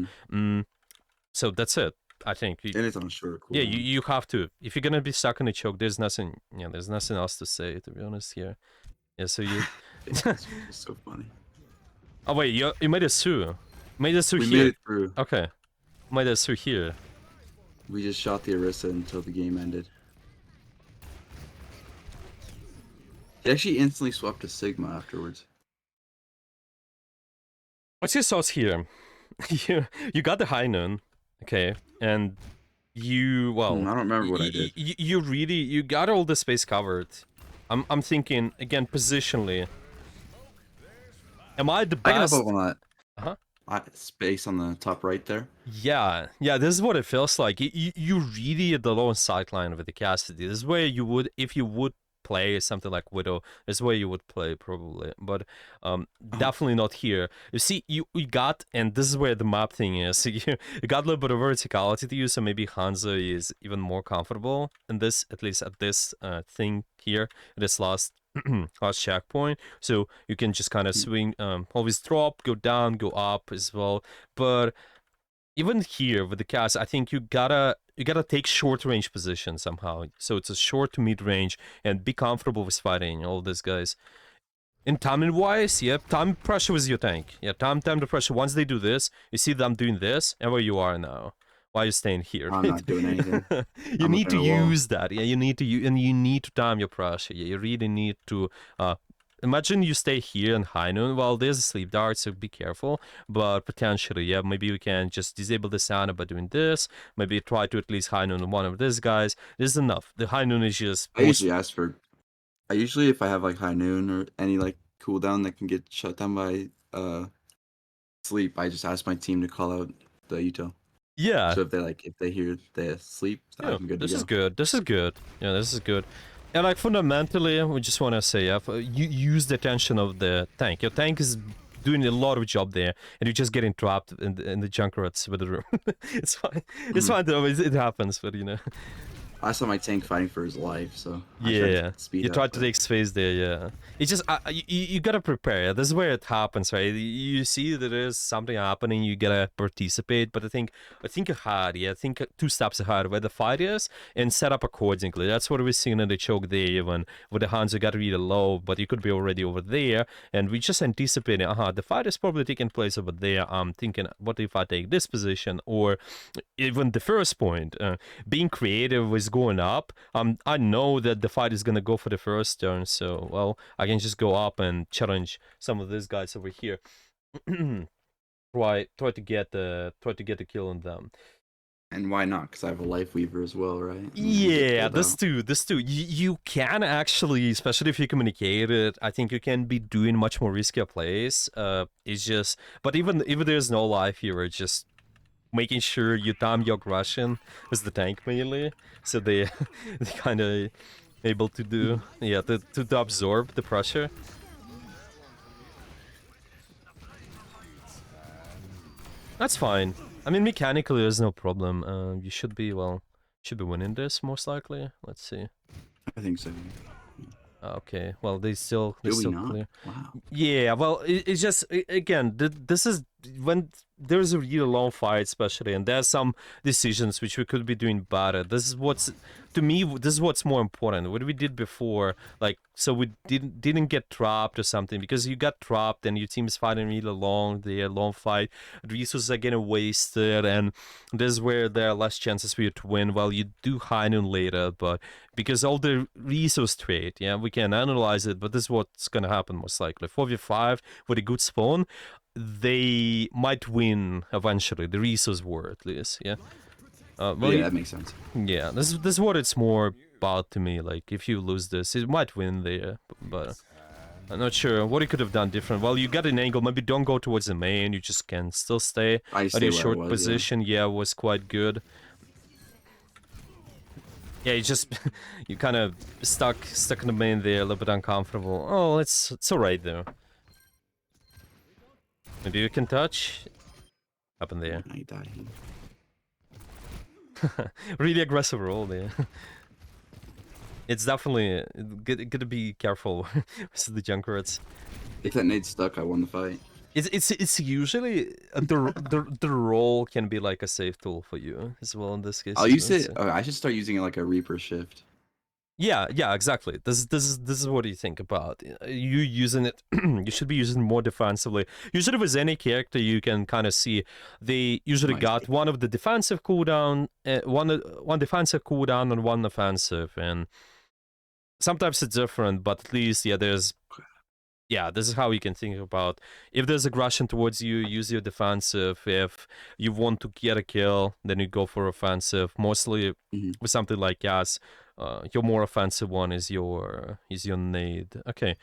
So that's it. I think. And it's on short Yeah, cooldown. you have to. If you're gonna be stuck in a choke, there's nothing. Yeah, there's nothing else to say. To be honest, here. Yeah. So you. It's so funny. Oh wait, you made a Su. Made a Su We here. made it through. Okay. Made a Su here. We just shot the Orisa until the game ended. He actually instantly swapped to Sigma afterwards. What's your sauce here? you got the high noon, okay, and you I don't remember what I did. You really you got all the space covered. I'm thinking again positionally. Am I the I can best? help up on that. Uh-huh. Space on the top right there. Yeah, this is what it feels like. You really at the low sideline with the Cassidy. This is where you would, if you would play something like Widow, this is where you would play probably, but definitely not here. You see, you got, and this is where the map thing is. You got a little bit of verticality to you, so maybe Hanzo is even more comfortable in this, at least at this thing here, this last checkpoint, so you can just kind of swing, always drop, go down, go up as well. But even here with the cast, I think you gotta take short range position somehow. So it's a short to mid range and be comfortable with fighting all these guys. In timing wise, yep, time pressure with your tank. Yeah, time the pressure. Once they do this, you see them doing this, and where you are now. Why are you staying here? I'm not doing anything. You need to looking at a wall. use that. Yeah, you need to and you need to time your pressure. Yeah, you really need to imagine you stay here in high noon. Well, there's a sleep dart, so be careful. But potentially, yeah, maybe we can just disable the sound by doing this. Maybe try to at least high noon one of these guys. This is enough. The high noon is just. I usually ask for. I usually, if I have like high noon or any like cooldown that can get shut down by sleep, I just ask my team to call out the util. Yeah. So if they hear the sleep, Yeah, I'm good this to go. is good. This is good. Yeah, this is good. And like fundamentally, we just want to say, you use the attention of the tank. Your tank is doing a lot of job there, and you're just getting trapped in the Junkrats with the room. It's fine. It's fine though. It happens, but you know. I saw my tank fighting for his life, so I tried Yeah, to speed you up, tried to but- take space there. Yeah, it's just you gotta prepare. This is where it happens, right? You see that there's something happening, you gotta participate. But I think ahead. Yeah, I think 2 steps ahead where the fight is and set up accordingly. That's what we're seeing in the choke there. Even with the Hanzo got really low, but you could be already over there, and we just anticipating. The fight is probably taking place over there. I'm thinking, what if I take this position, or even the first point? Being creative is going up. I know that the fight is gonna go for the first turn, so well, I can just go up and challenge some of these guys over here. try to get the kill on them. And why not? Because I have a life weaver as well, right? Yeah, this too. You can actually, especially if you communicate it, I think you can be doing much more riskier plays. It's just, but even if there's no life here, it's just making sure you time your aggression with the tank melee, so they kind of able to do to absorb the pressure. That's fine. I mean, mechanically, there's no problem. You should be winning this most likely. Let's see. I think so. Okay. Well, they still Do we still not? clear. Wow. Yeah. Well, it's just again, this is when there's a real long fight, especially, and there's some decisions which we could be doing better. This is what's, to me, this is what's more important. What we did before, like, so we didn't get trapped or something, because you got trapped and your team is fighting really long. The long fight, resources are getting wasted, and this is where there are less chances for you to win. Well, you do high noon later, but because all the resource trade, yeah, we can analyze it, but this is what's gonna happen most likely. 4v5 with a good spawn, they might win eventually. The resource war, at least, yeah. Well, Yeah, that makes sense. yeah, this is what it's more about to me. Like, if you lose this, it might win there, but I'm not sure what he could have done different. Well, you got an angle. Maybe don't go towards the main. You just can still stay I at stay your where I short was, yeah. position. Yeah, was quite good. Yeah, you just you kind of stuck in the main there, a little bit uncomfortable. Oh, it's alright though. Maybe you can touch up in there. I died. Really aggressive roll there. It's definitely good to be careful with the Junkrats. If that nade stuck, I won the fight. It's usually the roll can be like a safe tool for you as well in this case. I'll use it. So. I should start using it like a Reaper shift. Yeah, exactly. This is what you think about. You using it. You should be using it more defensively. Usually with any character, you can kind of see they usually got one of the defensive cooldown, one defensive cooldown and one offensive, and sometimes it's different. But at least this is how you can think about. If there's aggression towards you, use your defensive. If you want to get a kill, then you go for offensive. Mostly with something like Gas. Your more offensive one is your nade. Okay,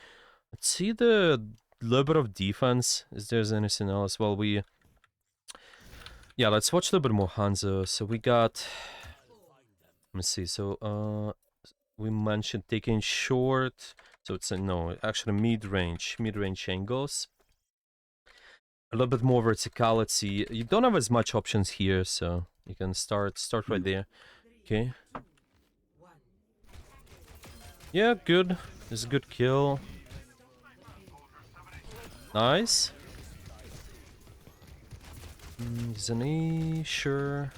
let's see the little bit of defense. Is there's anything else? Well, let's watch a little bit more Hanzo. So we got. Let me see. So we mentioned taking short. So it's actually mid-range angles. A little bit more verticality. You don't have as much options here, so you can start right there. Okay. Yeah, good. This is a good kill. Nice. Is an E? Sure.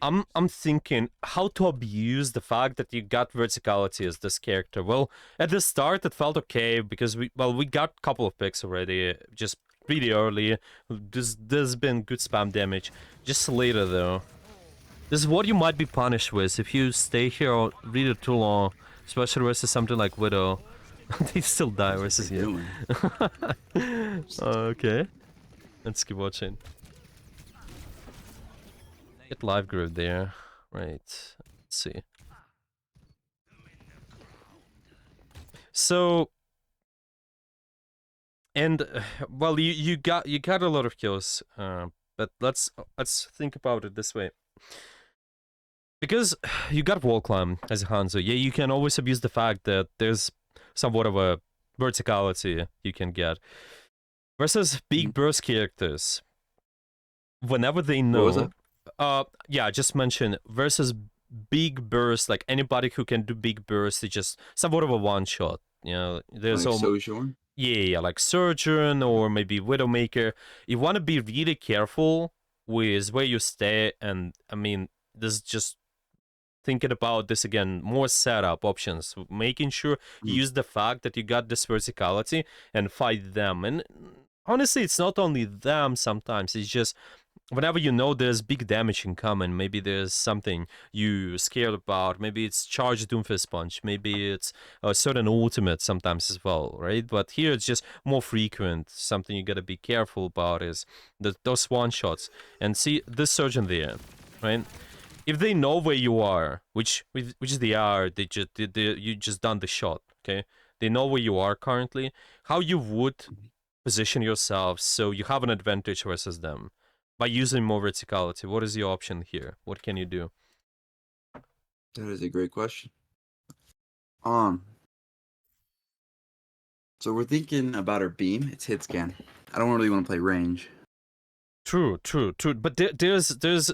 I'm thinking how to abuse the fact that you got verticality as this character. Well, at the start it felt okay because we got a couple of picks already, just pretty early. There's been good spam damage. Just later though. This is what you might be punished with if you stay here or read it too long, especially versus something like Widow. They still die versus you. Okay. Let's keep watching. Get live grid there. Right. Let's see. So and well you got a lot of kills, but let's think about it this way. Because you got wall climb as a Hanzo, yeah, you can always abuse the fact that there's somewhat of a verticality you can get. Versus big burst characters, whenever they know. What was that? Yeah, just mention versus big burst, like anybody who can do big burst, it's just somewhat of a one shot. You know, there's like Sojourn? Yeah, like Surgeon or maybe Widowmaker. You want to be really careful with where you stay, and I mean, this is just thinking about this again, more setup options, making sure you use the fact that you got this verticality and fight them. And honestly, it's not only them sometimes, it's just whenever you know there's big damage incoming, maybe there's something you scared about, maybe it's charge Doomfist Punch, maybe it's a certain ultimate sometimes as well, right? But here it's just more frequent. Something you gotta be careful about is those one shots. And see this Surgeon there, right? If they know where you are, which they are, you just done the shot, okay? They know where you are currently. How you would position yourself so you have an advantage versus them by using more verticality. What is your option here? What can you do? That is a great question. So we're thinking about our beam. It's hit scan. I don't really want to play range. True. But there's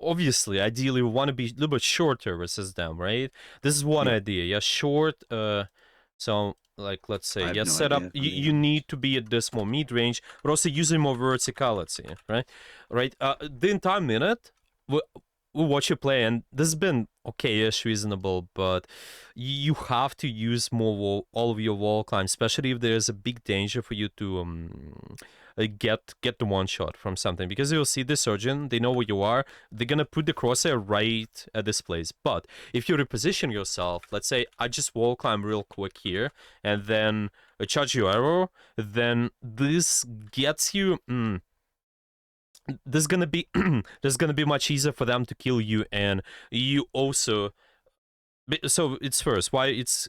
obviously, ideally, we want to be a little bit shorter versus them, right? This is one idea. Yeah, short. So like let's say, yeah, set up. You need to be at this more mid range, but also using more verticality, right? Right. The entire minute, we'll watch you play, and this has been okay-ish, reasonable, but you have to use more all of your wall climb, especially if there's a big danger for you to get the one shot from something, because you'll see the surgeon, they know where you are, they're gonna put the crosshair right at this place. But if you reposition yourself, let's say I just wall climb real quick here and then charge your arrow, then this gets you this is gonna be this is gonna be much easier for them to kill you. And you also, so it's first why it's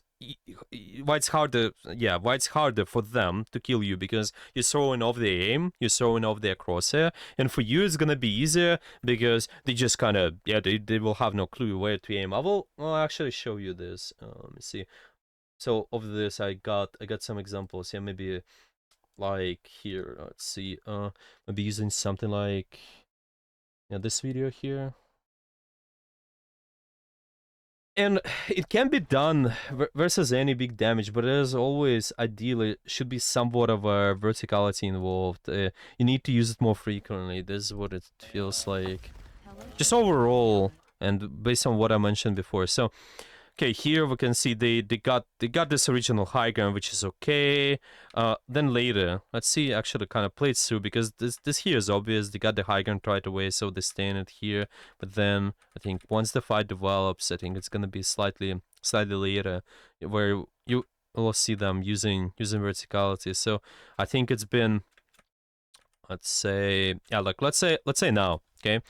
harder, why it's harder for them to kill you, because you're throwing off their aim, you're throwing off their crosshair. And for you it's gonna be easier because they just kind of, they will have no clue where to aim. I'll actually show you this. Let me see. So of this I got some examples here. Maybe like here, let's see, maybe using something like this video here. And it can be done versus any big damage, but as always, ideally, should be somewhat of a verticality involved. You need to use it more frequently. This is what it feels like. Just overall, and based on what I mentioned before. So, okay, here we can see they got this original high ground, which is okay. Then later, let's see, actually kind of plays through, because this here is obvious. They got the high ground right away, so they stay in it here. But then I think once the fight develops, I think it's gonna be slightly later, where you will see them using verticality. So I think it's been, let's say, let's say now, okay.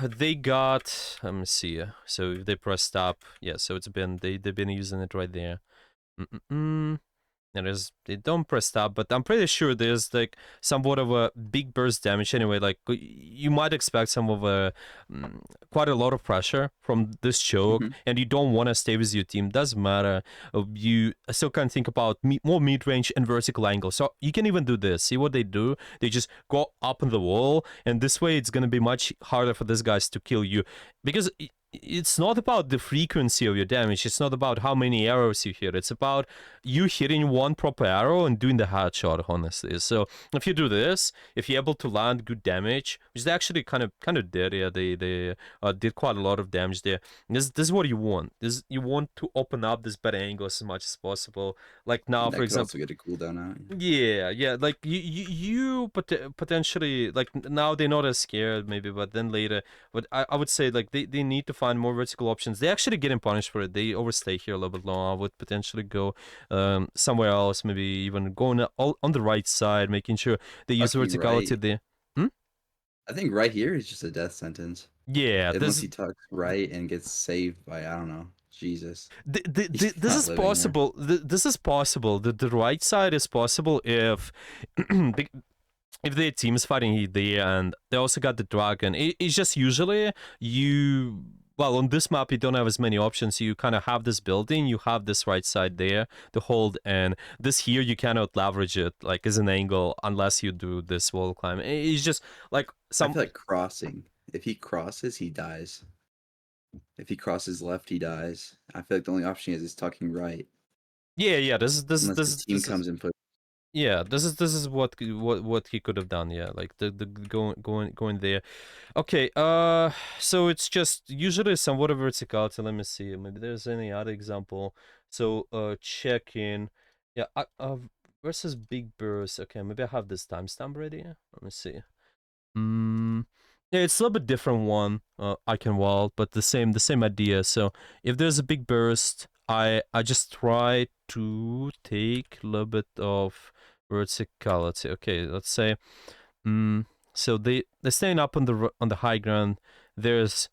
They got, let me see. So if they press stop, so it's been, they've been using it right there. And they don't press stop, but I'm pretty sure there's like somewhat of a big burst damage anyway. Like you might expect some of a quite a lot of pressure from this choke, and you don't want to stay with your team. Doesn't matter. You still can think about more mid range and vertical angle. So you can even do this. See what they do? They just go up on the wall, and this way it's gonna be much harder for these guys to kill you, because it's not about the frequency of your damage. It's not about how many arrows you hit. It's about you hitting one proper arrow and doing the headshot, honestly. So if you do this, if you're able to land good damage, which they actually kind of did, they did quite a lot of damage there. This is what you want. You want to open up this better angles as much as possible. Like now, that for example, also get a cooldown out. Yeah. Like you potentially, like now they're not as scared maybe, but then later. But I would say like they need to find more vertical options. They actually getting punished for it. They overstay here a little bit long. I would potentially go somewhere else, maybe even going on the right side, making sure they use verticality right. there. I think right here is just a death sentence. Yeah, Unless he tucks right and gets saved by, I don't know, Jesus. This is possible. This is possible. The right side is possible if if their team's fighting there, and they also got the dragon. It's just usually you. Well, on this map, you don't have as many options. You kind of have this building, you have this right side there to hold, and this here, you cannot leverage it, like, as an angle unless you do this wall climb. It's just, like, I feel like crossing. If he crosses, he dies. If he crosses left, he dies. I feel like the only option he has is tucking right. Yeah, Unless the team comes and puts. Yeah, this is what he could have done. Yeah, like the going there. Okay, so it's just usually somewhat of verticality. Let me see. Maybe there's any other example. So check in. Yeah, versus big burst. Okay, maybe I have this timestamp ready. Let me see. Yeah, it's a little bit different one. I can wall, but the same idea. So if there's a big burst, I just try to take a little bit of verticality. Okay, let's say, so they're staying up on the high ground. There's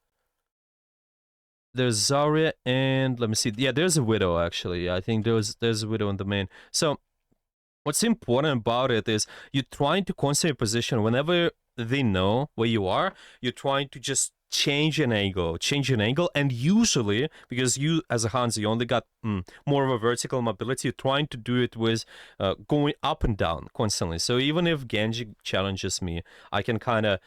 Zarya, and let me see. Yeah, there's a widow actually. I think there's a widow in the main. So what's important about it is you're trying to constantly position whenever they know where you are. You're trying to just change an angle, and usually, because you as a Hanzo, you only got more of a vertical mobility, you're trying to do it with going up and down constantly. So even if Genji challenges me, I can kind of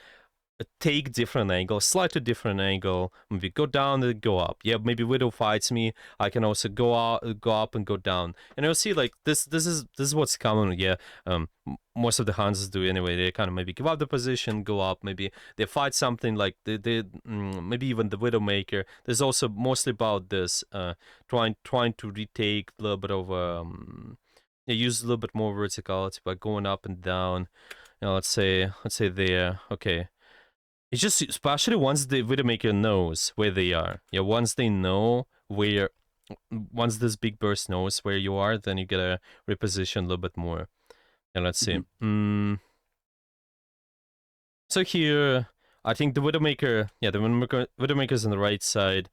take different angle, slightly different angle, maybe go down and go up. Yeah, maybe Widow fights me, I can also go up and go down. And you'll see, like, this is what's common. Yeah, most of the Hanzos do anyway. They kind of maybe give up the position, go up, maybe they fight something, like they maybe even the Widowmaker. There's also mostly about this trying to retake a little bit of Yeah, use a little bit more verticality by going up and down. You know, let's say there. Okay. It's just especially once the Widowmaker knows where they are. Yeah, once they know where, once this big burst knows where you are, then you gotta reposition a little bit more. And let's see. So here, I think the Widowmaker, yeah, the Widowmaker's on the right side.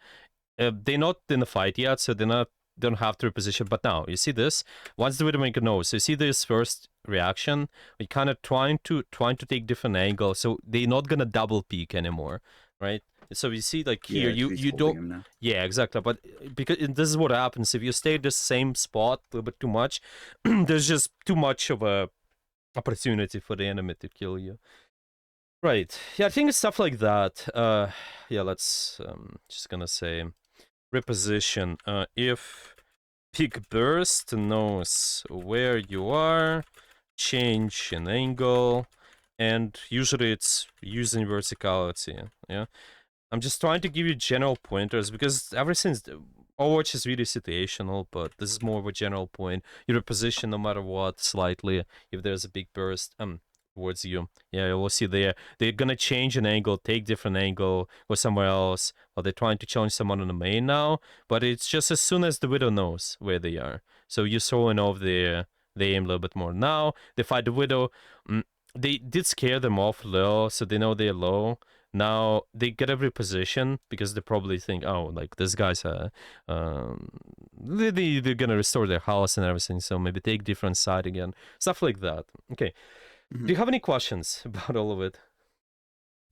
They're not in the fight yet, so don't have to reposition. But now, you see this? Once the Widowmaker knows, so you see this first reaction, we kind of trying to take different angles, so they're not gonna double peek anymore, right? So you see, like here, Yeah, 'cause he's you holding don't. him now. Yeah, exactly. But because this is what happens if you stay at the same spot a little bit too much, there's just too much of a opportunity for the enemy to kill you. Right. Yeah, I think it's stuff like that. Yeah, let's just gonna say reposition. If peak burst knows where you are, change an angle, and usually it's using verticality. Yeah, I'm just trying to give you general pointers because ever since Overwatch is really situational, but this is more of a general point. You reposition no matter what slightly if there's a big burst towards you. Yeah, we'll see there. They're gonna change an angle, take different angle, go somewhere else. Well, they're trying to challenge someone on the main now, but it's just as soon as the Widow knows where they are. So you're throwing off they aim a little bit more. Now they fight the Widow. They did scare them off a little, so they know they're low. Now they get every position because they probably think, oh, like this guy's they're gonna restore their house and everything, so maybe take different side again, stuff like that. Okay, do you have any questions about all of it?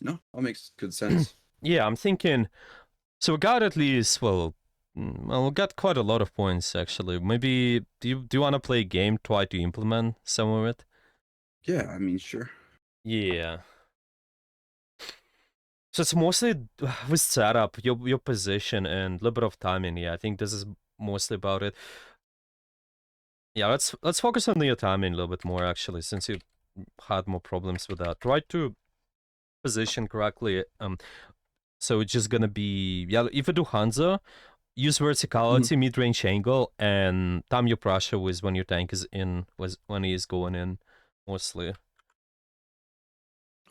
No, that makes good sense. Yeah, I'm thinking. So we got at least we got quite a lot of points actually. Maybe do you want to play a game, try to implement some of it? Yeah, I mean, sure. Yeah. So it's mostly with setup, your position, and a little bit of timing. Yeah, I think this is mostly about it. Yeah, let's focus on your timing a little bit more actually, since you had more problems with that. Try to position correctly. So it's just gonna be, yeah. If you do Hanzo, use verticality, mid-range angle, and time your pressure with when your tank is in, was when he is going in, mostly.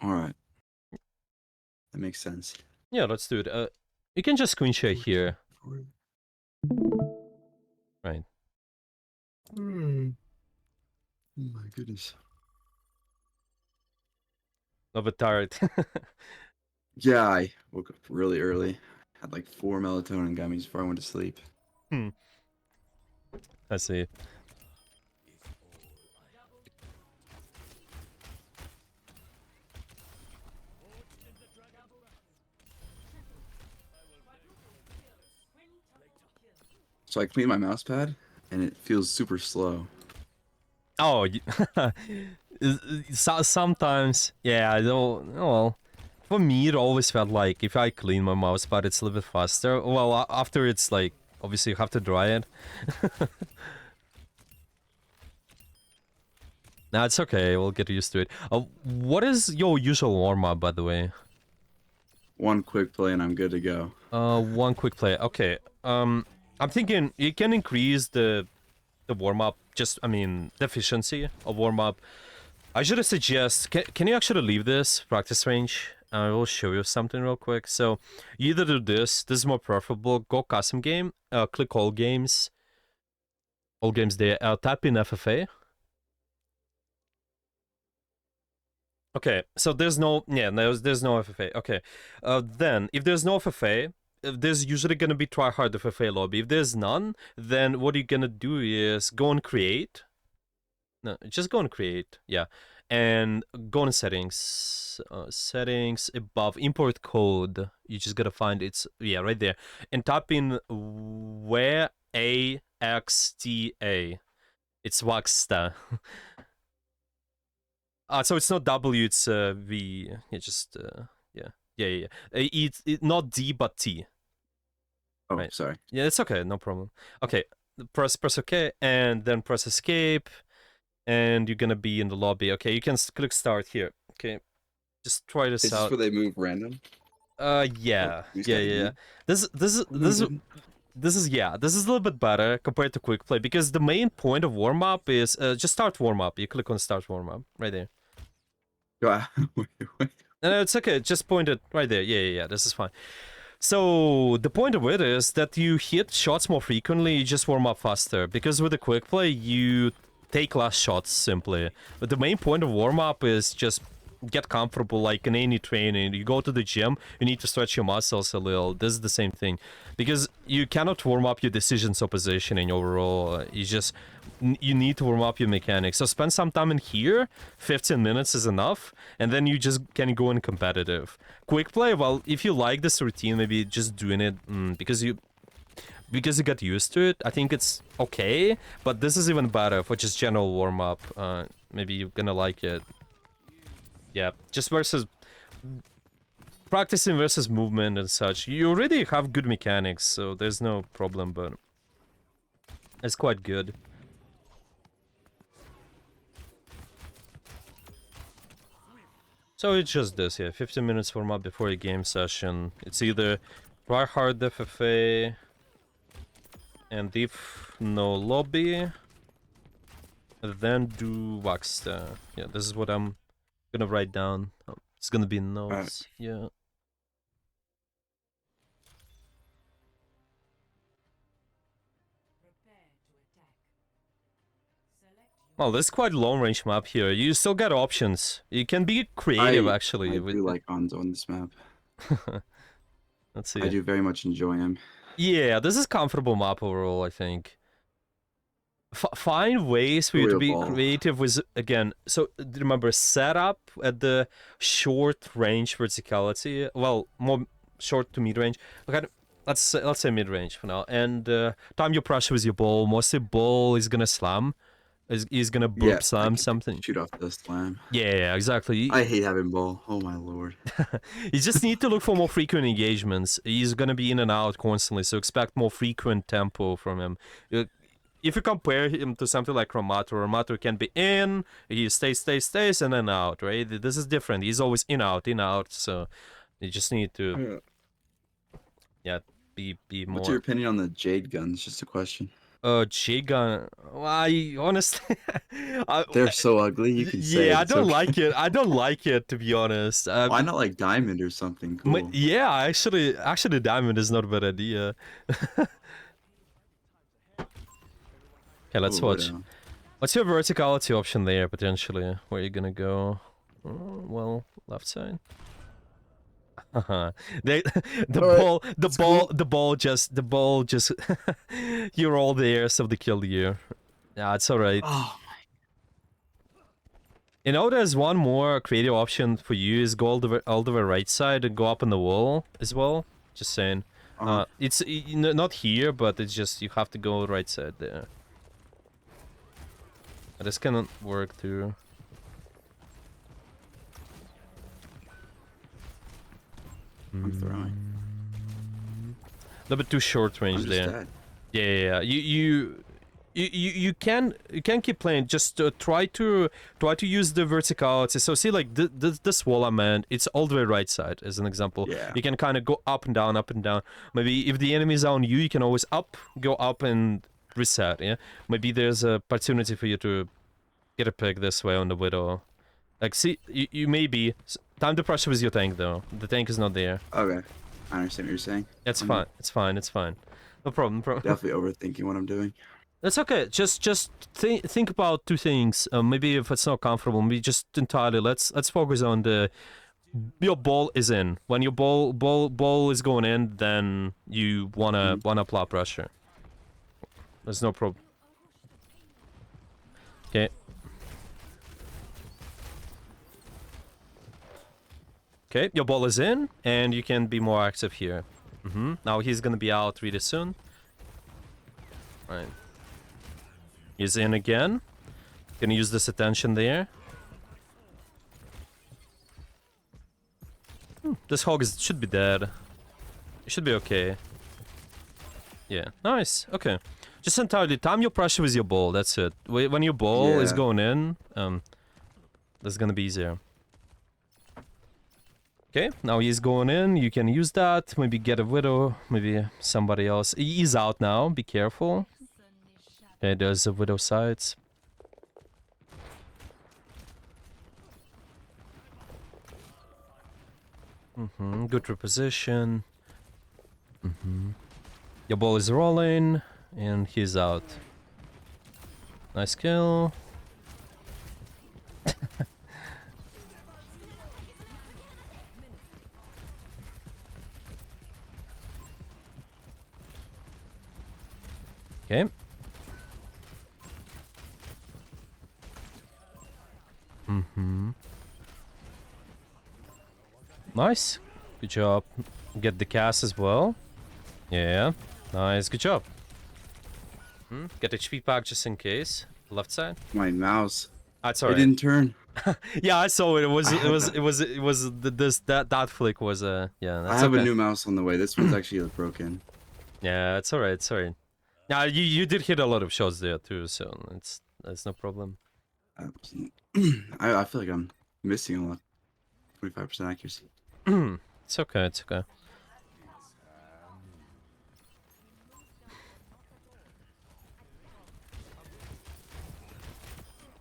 All right, that makes sense. Yeah, let's do it. You can just screen share here. Right. Oh my goodness. A bit tired. Yeah, I woke up really early. Had like 4 melatonin gummies before I went to sleep. I see. So I cleaned my mouse pad, and it feels super slow. Oh, sometimes, yeah, I don't. Well, for me, it always felt like if I clean my mouse pad, it's a little bit faster. Well, after it's like, obviously, you have to dry it. Nah, it's okay. We'll get used to it. What is your usual warm up, by the way? One quick play, and I'm good to go. One quick play. Okay. I'm thinking you can increase the warm up. Just, I mean, the efficiency of warm up. I should suggest. Can you actually leave this practice range? I will show you something real quick. So you either do this. This is more preferable. Go custom game. Click all games. All games there. Type in FFA. Okay, so there's no there's no FFA. Okay, then if there's no FFA, there's usually gonna be tryhard FFA lobby. If there's none, then what you're gonna do is go and create. No, just go and create. Yeah, and go in settings. Settings above import code. You just gotta find it's right there, and type in where AXTA. It's Waxta. So it's not W, it's V. Yeah, just yeah. It's not D but T. Oh, Right. sorry. Yeah, it's okay, no problem. Okay, press OK, and then press escape, and you're gonna be in the lobby. Okay, you can click start here. Okay, just try this Is this out. where they move random? Yeah. Oh, This is this is a little bit better compared to quick play because the main point of warm up is just start warm up. You click on start warm up right there. Wait, wait. No, it's okay. Just point it right there. Yeah. This is fine. So the point of it is that you hit shots more frequently. You just warm up faster because with the quick play you take less shots simply. But the main point of warm up is just get comfortable, like in any training. You go to the gym, you need to stretch your muscles a little. This is the same thing because you cannot warm up your decisions or positioning overall. You need to warm up your mechanics. So spend some time in here. 15 minutes is enough, and then you just can go in competitive. Quick play, well, if you like this routine, maybe just doing it because you got used to it. I think it's okay, but this is even better for just general warm up. Maybe you're gonna like it. Yeah, just versus practicing versus movement and such. You already have good mechanics, so there's no problem, but it's quite good. So it's just this, yeah, 15 minutes warm up before a game session. It's either try hard FFA, and if no lobby, then do Waxter. Yeah, this is what I'm gonna write down. It's gonna be notes. Yeah. Well, this is quite a long range map here. You still got options. You can be creative actually. I do like Hanzo on this map. Let's see. I do very much enjoy him. Yeah, this is comfortable map overall, I think. Find ways for you to be creative with, again, so remember, setup at the short range verticality, well, more short to mid range. Okay, let's say mid range for now, and time your pressure with your ball. Mostly ball is gonna slam. He's gonna burp slam something. Shoot off the slam. Yeah, exactly. I hate having ball. Oh my lord. You just need to look for more frequent engagements. He's gonna be in and out constantly, so expect more frequent tempo from him. If you compare him to something like Romato can be in, he stays, and then out, right? This is different. He's always in, out, so you just need to, be more. What's your opinion on the Jade guns? Just a question. Jade gun. Well, I honestly, they're so ugly. You can say. Yeah, I don't like it. I don't like it, to be honest. Why not like diamond or something cool? Yeah, actually, diamond is not a bad idea. Okay, let's watch. What's your verticality option there, potentially? Where you're gonna go? Well, left side. The ball just you're all there, so they killed you. Yeah, it's alright. Oh my. You know, there's one more creative option for you is go all the way right side and go up on the wall as well. Just saying. It's not here, but it's just you have to go right side there. This cannot work too. I'm throwing. A little bit too short range there. Yeah. You can keep playing. Just try to use the verticality. So see, like this wall I meant, it's all the way right side as an example. Yeah. You can kind of go up and down, up and down. Maybe if the enemy is on you, you can always go up and reset. Yeah. Maybe there's a opportunity for you to get a pick this way on the widow. Like, see, you maybe time to pressure with your tank though. The tank is not there. Okay, I understand what you're saying. It's fine. It's fine. It's fine. No problem. Definitely overthinking what I'm doing. That's okay. Just think about two things. Maybe if it's not comfortable, maybe just entirely let's focus on your ball is in. When your ball is going in, then you wanna apply pressure. There's no problem. Okay. Okay, your ball is in, and you can be more active here. Now he's gonna be out really soon. Right. He's in again. Gonna use this attention there. This hog should be dead. It should be okay. Yeah, nice. Okay. Just entirely time your pressure with your ball. That's it. When your ball is going in, that's gonna be easier. Okay, now he's going in. You can use that. Maybe get a widow. Maybe somebody else. He's out now. Be careful. Okay, there's a widow sides. Good reposition. Your ball is rolling, and he's out. Nice kill. Okay. Nice. Good job. Get the cast as well. Yeah. Nice. Good job. Get HP pack just in case. Left side. My mouse. That's It alright. didn't turn. Yeah, I saw it. It was. I It had was. that. It was. It was. That flick was. Yeah. I That's have okay. a new mouse on the way. This one's actually broken. Yeah. It's alright. It's alright. Yeah. You did hit a lot of shots there too, so it's no problem. I feel like I'm missing a lot. 25% accuracy. It's okay. It's okay.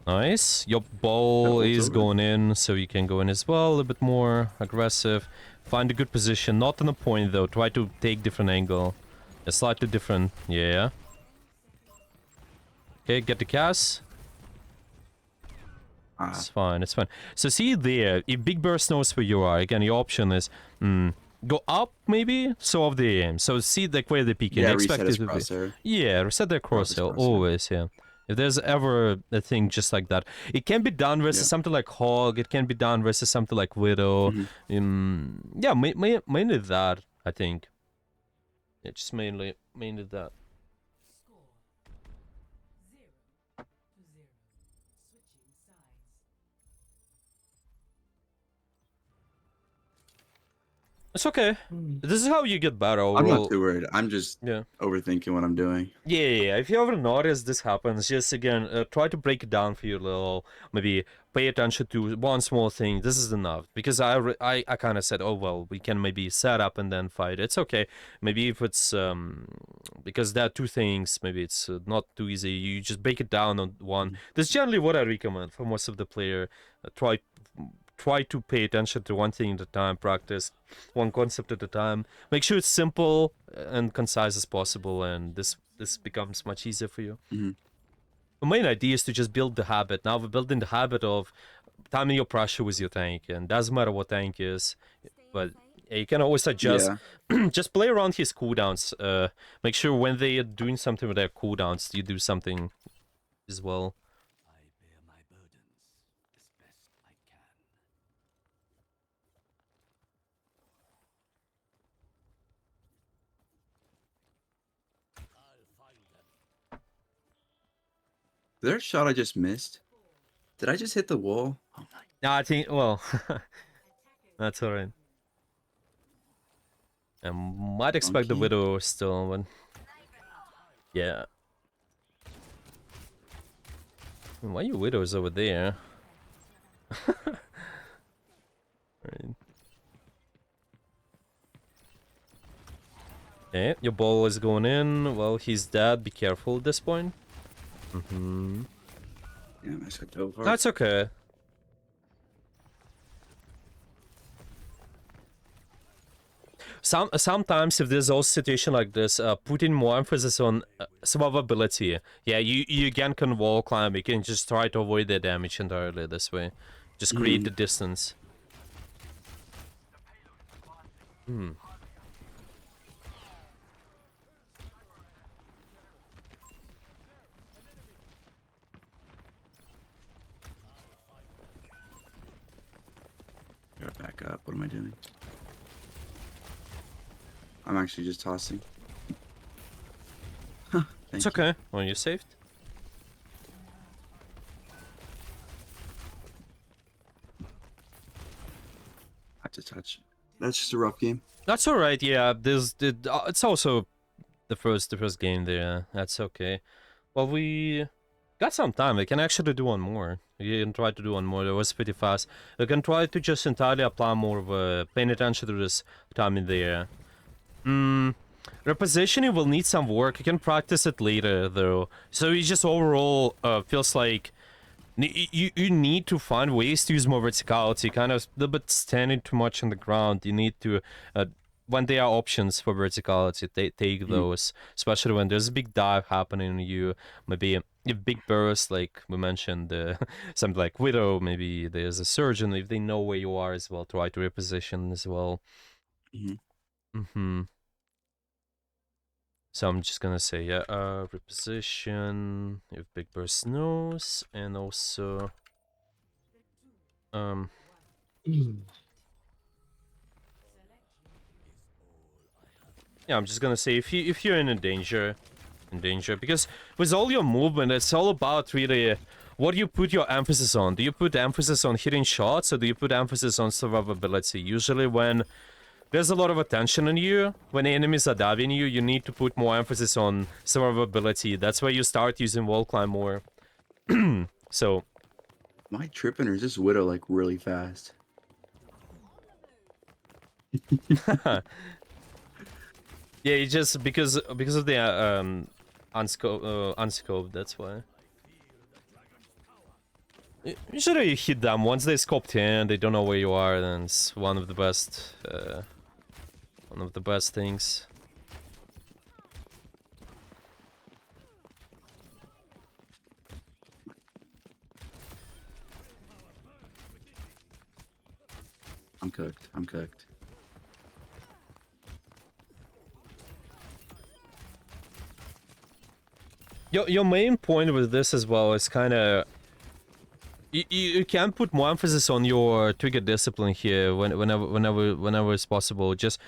Nice. Your ball That is over. going in, so you can go in as well. A little bit more aggressive. Find a good position. Not on the point though. Try to take different angle. A slightly different. Yeah. Okay, get the cast. It's fine. It's fine. So see there, if Big Burst knows where you are, again, your option is go up maybe, so off the aim. So see like where they're peeking. Yeah, Expect reset his it to be. crosshair. Yeah, reset their crosshair crosshair. always. Yeah. If there's ever a thing just like that, it can be done versus Yeah. something like Hog. It can be done versus something like Widow. Yeah, mainly that I think. Yeah, just mainly that. It's okay. This is how you get better I'm overall. not too worried. I'm just Yeah. overthinking what I'm doing. Yeah. If you ever notice this happens, just again try to break it down for you a little. Maybe pay attention to one small thing. This is enough because I kind of said, oh well, we can maybe set up and then fight. It's okay. Maybe if it's because there are two things. Maybe it's not too easy. You just break it down on one. That's generally what I recommend for most of the player. Try to pay attention to one thing at a time, practice one concept at a time. Make sure it's simple and concise as possible, and this becomes much easier for you. The main idea is to just build the habit. Now we're building the habit of timing your pressure with your tank, and doesn't matter what tank is, but you can always adjust. Yeah. Just play around his cooldowns. Make sure when they are doing something with their cooldowns, you do something as well. Is there a shot I just missed? Did I just hit the wall? Oh my. No, I think, well, that's alright. I might expect the Monkey. Widow still, but yeah. Why are your Widows over there? Right. Okay, your ball is going in. Well, he's dead. Be careful at this point. Yeah, I said over. That's okay. Sometimes if there's also situation like this, put in more emphasis on survivability. Yeah, you again can wall climb. You can just try to avoid the damage entirely this way. Just create the distance. Gotta back up. What am I doing? I'm actually just tossing. Thank It's you. okay. Well, you saved. I have to touch. That's just a rough game. That's all right. Yeah, it's also the first game there. That's okay. Well, we got some time. We can actually do one more. You can try to do one more. That was pretty fast. We can try to just entirely apply more of paying attention to this time in the air. Repositioning will need some work. You can practice it later, though. So it just overall feels like you need to find ways to use more verticality. Kind of a little bit standing too much on the ground. You need to, when there are options for verticality, take those. Especially when there's a big dive happening. You maybe a big burst, like we mentioned, something like Widow. Maybe there's a surgeon. If they know where you are as well, try to reposition as well. So I'm just gonna say, yeah, reposition, if Big Burst knows, and also, yeah, I'm just gonna say, if you're in danger, because with all your movement, it's all about really what do you put your emphasis on. Do you put emphasis on hitting shots, or do you put emphasis on survivability? Usually when there's a lot of attention on you, when enemies are diving you, you need to put more emphasis on survivability. That's where you start using wall climb more. So... Am I tripping, or is this Widow, like, really fast? Yeah, it's just because of the unscope, that's why. Usually you hit them once they scoped in, they don't know where you are, then it's one of the best things. I'm cooked. I'm cooked. Your main point with this as well is kind of you can put more emphasis on your trigger discipline here whenever it's possible. Just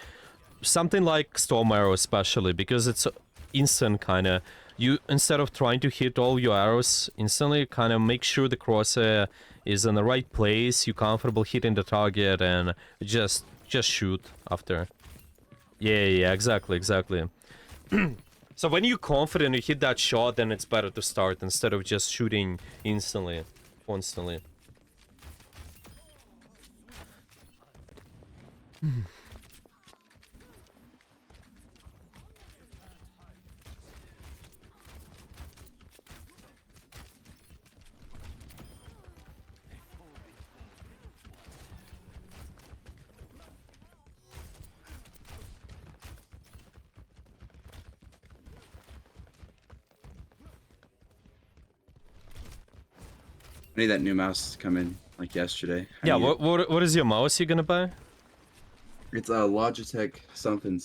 something like Storm Arrow especially, because it's instant kind of. You, instead of trying to hit all your arrows instantly, kind of make sure the crosshair is in the right place, you're comfortable hitting the target, and just shoot after. Yeah, exactly. So when you're confident you hit that shot, then it's better to start instead of just shooting instantly, constantly. I need that new mouse to come in, like, yesterday. Yeah, what is your mouse you're gonna buy? It's a Logitech something.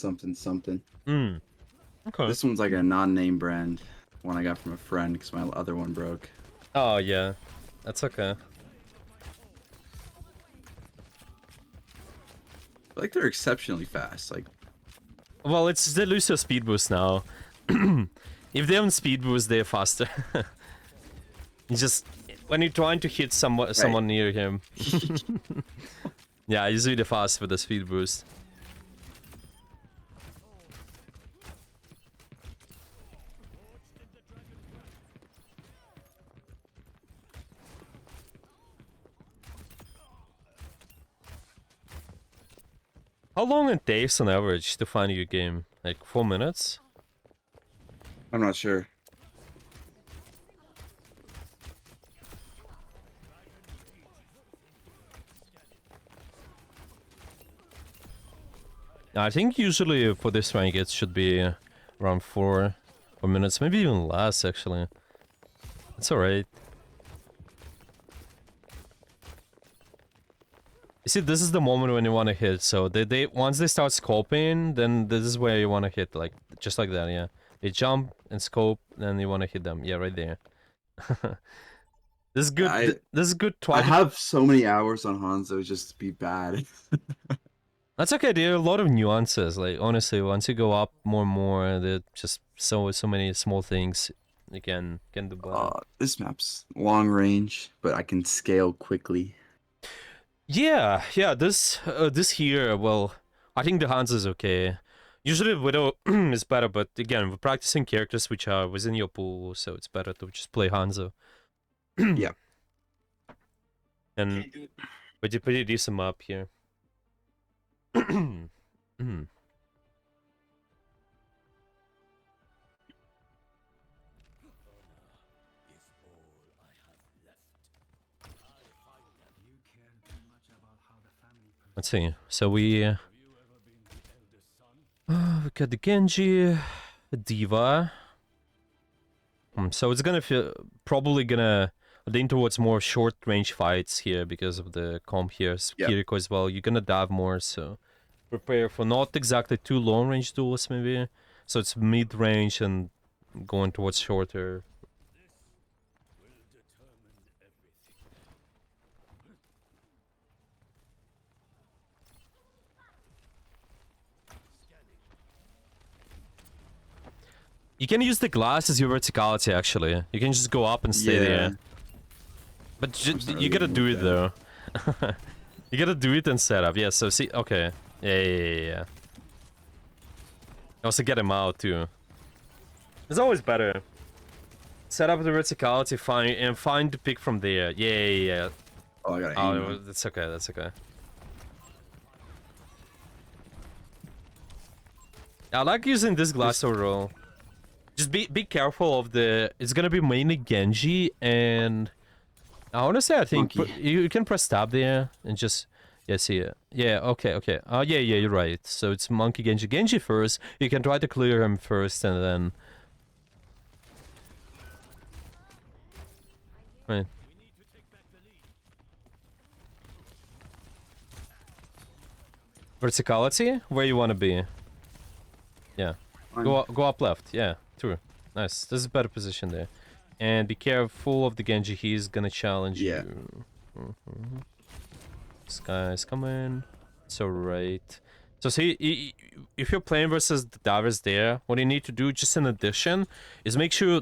Okay. This one's like a non-name brand, one I got from a friend because my other one broke. Oh yeah, that's okay. Like, they're exceptionally fast. Like, well, it's they lose your speed boost now. If they have speed boost, they're faster. You just when you're trying to hit someone near him. Yeah, he's really fast with the speed boost. How long it takes on average to find your game? Like 4 minutes? I'm not sure. I think usually for this rank it should be around 4 minutes, maybe even less actually. It's alright. You see, this is the moment when you want to hit, so they once they start scoping, then this is where you want to hit, like, just like that, yeah. They jump and scope, then you want to hit them, yeah, right there. This is good, this is good. I have so many hours on Hanzo just to be bad. That's okay, there are a lot of nuances, like, honestly, once you go up more and more, there are just so many small things you can do better. This map's long range, but I can scale quickly. Yeah, this here, well, I think the Hanzo is okay. Usually Widow is better, but again, we're practicing characters which are within your pool, so it's better to just play Hanzo. Yeah. And but you pretty decent map here. Mhm. Let's see. So we got the Genji, Diva. So it's gonna feel probably gonna lean towards more short range fights here because of the comp here. Yep. Kiriko as well. You're gonna dive more, so prepare for not exactly too long range duels maybe. So it's mid range and going towards shorter. You can use the glass as your verticality actually. You can just go up and stay there. But you gotta do it though. You gotta do it and set up. Yeah, so see, okay. Yeah. Also get him out too. It's always better. Set up the verticality, find the pick from there. Yeah. Oh, I got Oh, that's okay. I like using this glass overall. Just be careful of the. It's gonna be mainly Genji, and I wanna say I think you can press tab there and just see it. Yeah, okay. Yeah, you're right. So it's Monkey Genji first. You can try to clear him first, and then. Right. Verticality, where you wanna be. Yeah. Go up left. Yeah, true. Nice. This is a better position there. And be careful of the Genji. He's gonna challenge you. This guy's coming. It's alright. So see, if you're playing versus the divers there, what you need to do, just in addition, is make sure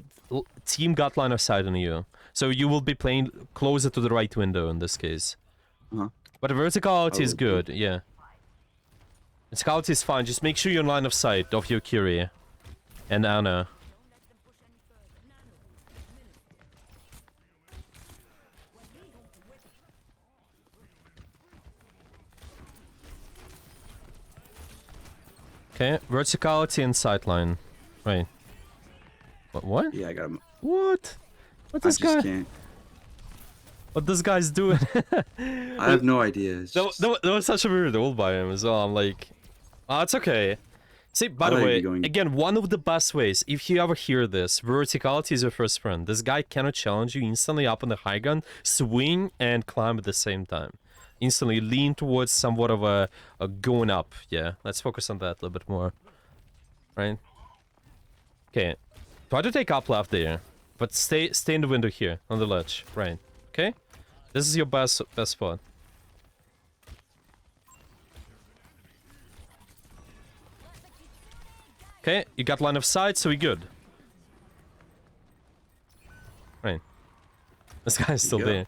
team got line of sight on you. So you will be playing closer to the right window in this case. But the verticality is good, yeah. Verticality is fine, just make sure you're in line of sight of your Kyrie and Anna. Okay, verticality and sightline. Right. What? Yeah, I got him. What? What this guy? Can't. What this guy's doing? I have no idea. That was such a weird ult by him as well. I'm like, oh, it's okay. See, by the way, again, one of the best ways, if you ever hear this, verticality is your first friend. This guy cannot challenge you instantly up on the high ground, swing, and climb at the same time. Instantly lean towards somewhat of a going up. Yeah, let's focus on that a little bit more. Right? Okay. Try to take up left there, but stay in the window here, on the ledge. Right. Okay? This is your best spot. Okay, you got line of sight, so we good. Right. This guy's still there.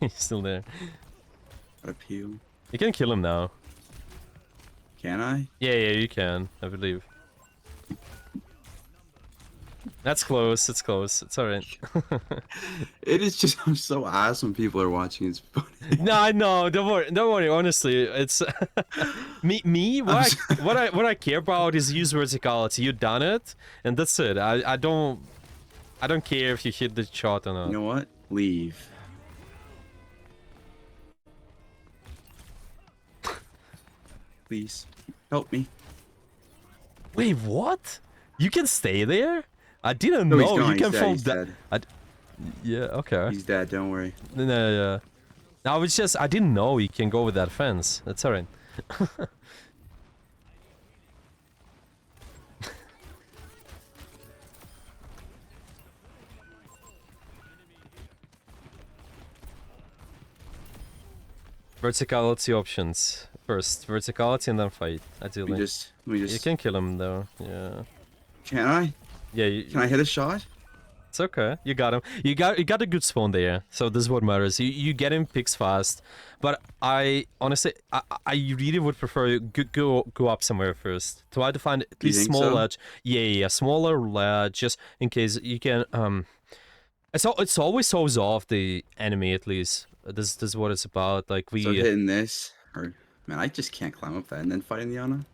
He's still there. Appeal. You can kill him now. Can I? Yeah, you can, I believe. That's close, it's close. It's alright. It is just, I'm so ass when people are watching. It's funny. No, I know. Don't worry. Honestly, it's me. What I care about is use verticality. You done it, and that's it. I don't care if you hit the shot or not. You know what? Leave. Please help me. Wait, what? You can stay there? I didn't know you can fall down. Yeah, okay. He's dead, don't worry. No. No, it's just, I didn't know you can go with that fence. That's alright. Verticality options. First, verticality and then fight, ideally. We just... You can kill him though, yeah. Can I? Yeah, Can I hit a shot? It's okay. You got him. You got a good spawn there. So this is what matters. You get him picks fast. But I honestly I really would prefer you go up somewhere first. Try to find at You least think small so? ledge. Yeah, smaller ledge just in case you can it's always solves off the enemy at least. This is what it's about. Like So we hitting this, or man, I just can't climb up that and then fighting the Ana.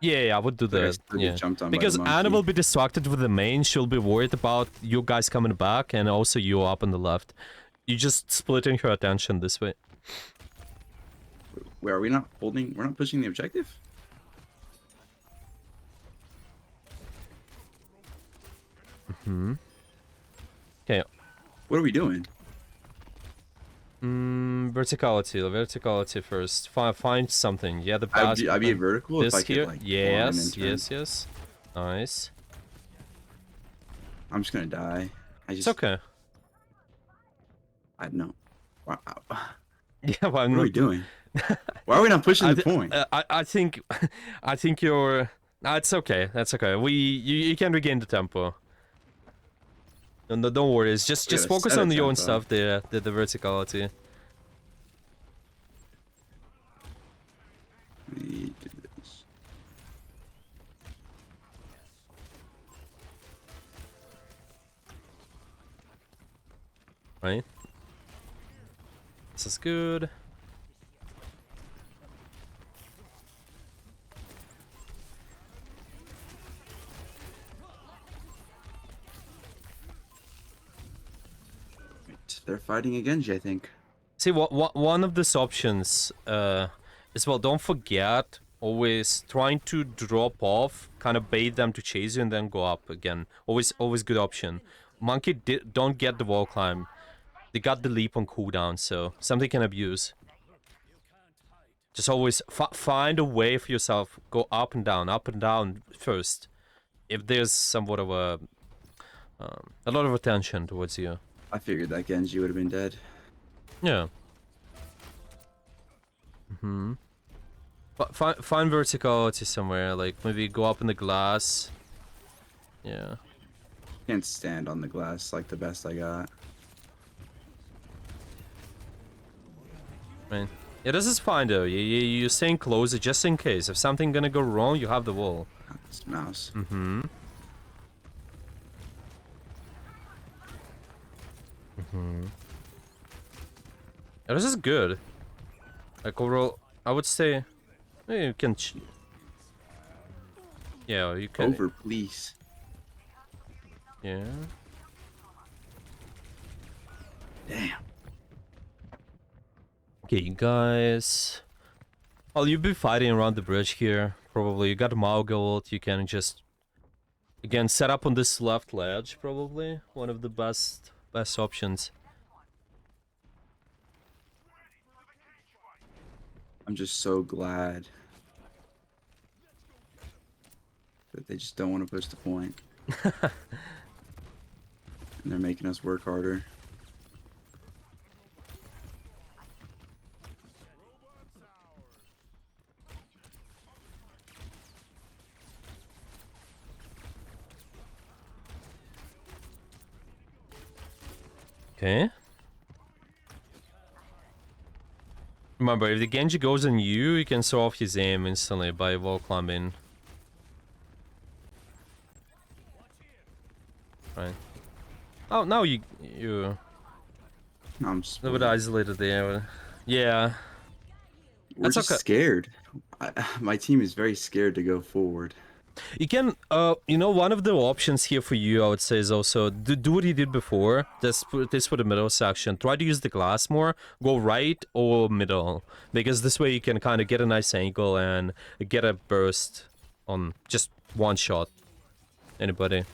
yeah, I would do Like I that. still get Yeah. jumped on by the Because Anna will monkey. be distracted with the main, she'll be worried about you guys coming back and also you up on the left. You just splitting her attention this way. Where are we not holding? We're not pushing the objective. Okay. What are we doing? Verticality first. Find something. Yeah, the I'd be vertical if this I could here. like climb and Yes, turn. yes. Nice. I'm just gonna die. It's okay. I know. What Yeah, well, I'm are we not. doing? Why are we not pushing the point? I think, I think you're. No, it's okay. That's okay. You can regain the tempo. No, don't worry. It's just We gotta focus set a on your own tempo. stuff. The verticality. We do this. Right. This is good. Wait, they're fighting again, I think. See, one of these options is, well, don't forget, always trying to drop off, kind of bait them to chase you and then go up again. Always good option. Monkey don't get the wall climb. They got the leap on cooldown, so something can abuse. Just always find a way for yourself. Go up and down first. If there's somewhat of a lot of attention towards you. I figured that Genji would have been dead. Yeah. Find verticality somewhere, like maybe go up in the glass. Yeah. Can't stand on the glass like the best I got. Right. Yeah, this is fine though. You're staying closer just in case. If something gonna go wrong, you have the wall. This mouse. Yeah, this is good. Like overall, I would say, you can. Yeah, you can. Over, please. Yeah. Damn. Okay, guys. Well, you'll be fighting around the bridge here. Probably you got Mao Gold. You can just again set up on this left ledge. Probably one of the best options. I'm just so glad that they just don't want to push the point. And they're making us work harder. Okay. Remember, if the Genji goes on you, you can throw off his aim instantly by wall climbing. Right. Oh, now you I'm a just little bit isolated there. Yeah. We're That's just okay. scared. My team is very scared to go forward. You can, you know, one of the options here for you, I would say, is also do what you did before. This for the middle section. Try to use the glass more. Go right or middle, because this way you can kind of get a nice angle and get a burst on just one shot. Anybody?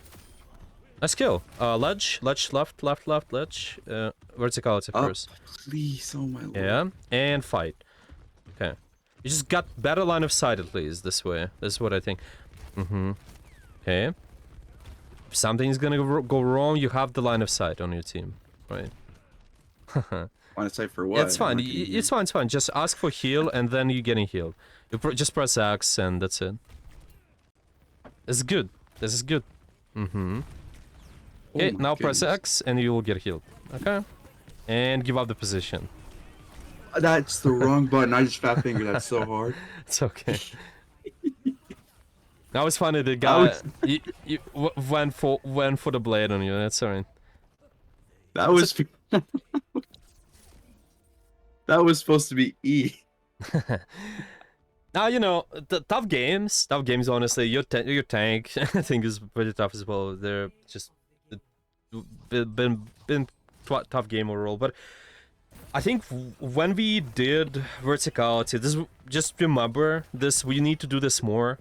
Nice kill. Ledge, left, ledge. Verticality Up, first. please, oh my lord. Yeah, and fight. Okay. You just got better line of sight at least this way. This is what I think. Okay. If something's gonna go wrong, you have the line of sight on your team, right? Line of sight for what? Yeah, it's fine. I'm not getting It's fine. It's fine. Just ask for heal, and then you're getting healed. You just press X, and that's it. This is good. This is good. Oh Okay, my now press goodness. X and you will get healed. Okay, and give up the position. That's the wrong button. I just fat fingered that so hard. It's okay. That was funny. The I guy was went for the blade on you. That's alright. that It's was that was supposed to be E. Now, you know, the tough games. Tough games. Honestly, your tank I think is pretty tough as well. They're just been tough game overall. But I think when we did verticality, this just remember this. We need to do this more.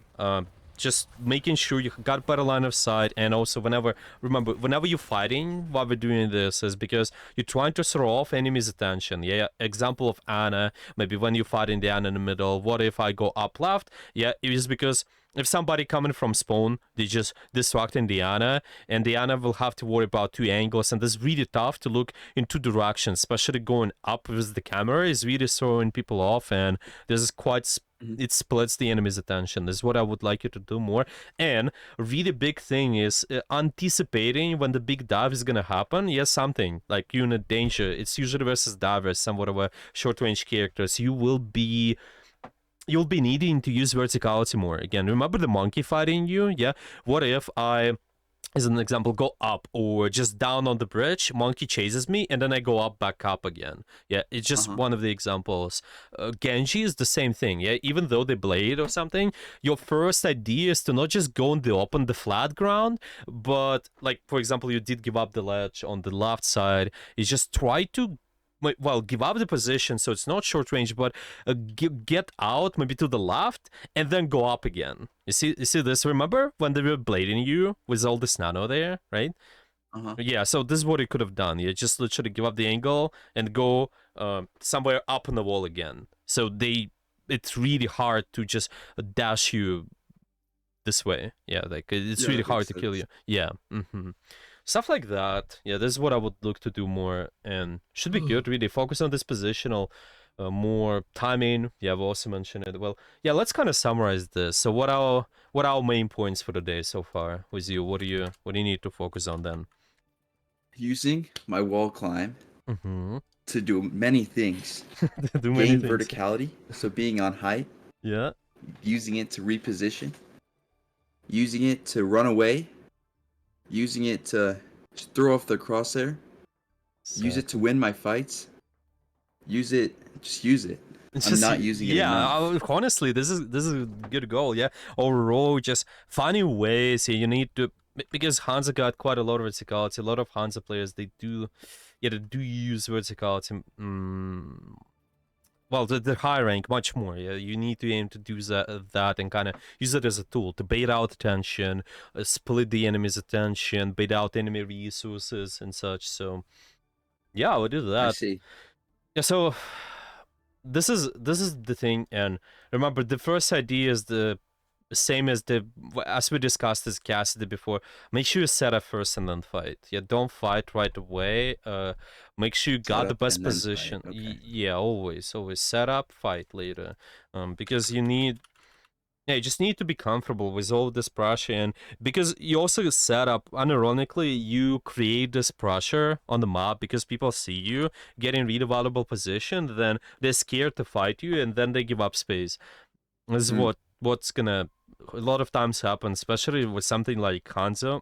Just making sure you got better line of sight, and also remember whenever you're fighting, why we're doing this is because you're trying to throw off enemies' attention. Yeah, example of Anna. Maybe when you're fighting the Anna in the middle. What if I go up left? Yeah, it is because if somebody coming from spawn, they just distracting Diana, and Diana will have to worry about two angles, and this is really tough to look in two directions, especially going up with the camera is really throwing people off, and this is quite Mhm. it splits the enemy's attention. This is what I would like you to do more. And really big thing is anticipating when the big dive is gonna happen. Yes, something like unit danger. It's usually versus divers, some whatever short range characters. You'll be needing to use verticality more. Again, remember the monkey fighting you? Yeah. What if I, as an example, go up or just down on the bridge, monkey chases me, and then I go up, back up again? Yeah, it's just Uh-huh. one of the examples. Genji is the same thing. Yeah, even though they blade or something, your first idea is to not just go on the flat ground, but like, for example, you did give up the ledge on the left side, is just try to well, give up the position so it's not short range, but get out maybe to the left and then go up again. You see this? Remember when they were blading you with all this nano there, right? Uh-huh. Yeah, so this is what he could have done. You just literally give up the angle and go somewhere up on the wall again. So it's really hard to just dash you this way. Yeah, like it's Yeah, really that makes hard to kill sense. you. Yeah. Stuff like that. Yeah, this is what I would look to do more, and should be good. Really focus on this positional, more timing. Yeah, I've also mentioned it. Well, yeah, let's kind of summarize this. So what are our main points for the day so far with you? What do you need to focus on then? Using my wall climb Mm-hmm. to do many things. Do many Gain things. verticality, so being on height, Yeah. using it to reposition, using it to run away, using it to throw off the crosshair, use So it to win my fights, just use it. it's I'm just not using it yeah. enough. Honestly, this is a good goal. Yeah. Overall, just finding ways. Yeah, you need to because Hanzo got quite a lot of verticality. A lot of Hanzo players they do use verticality. Well, the high rank much more. Yeah, you need to aim to do that and kind of use it as a tool to bait out attention, split the enemy's attention, bait out enemy resources and such. So yeah, I would do I that. see. Yeah, so this is the thing, and remember the first idea is the same as as we discussed as Cassidy before. Make sure you set up first and then fight. Yeah, don't fight right away. Make sure you Set got the up best and then fight. position. Okay. Yeah, always set up, fight later. Because you need. Yeah, you just need to be comfortable with all this pressure, and because you also set up, unironically, you create this pressure on the map because people see you getting really valuable position, then they're scared to fight you, and then they give up space. This is Mm. what's gonna a lot of times happen, especially with something like Hanzo,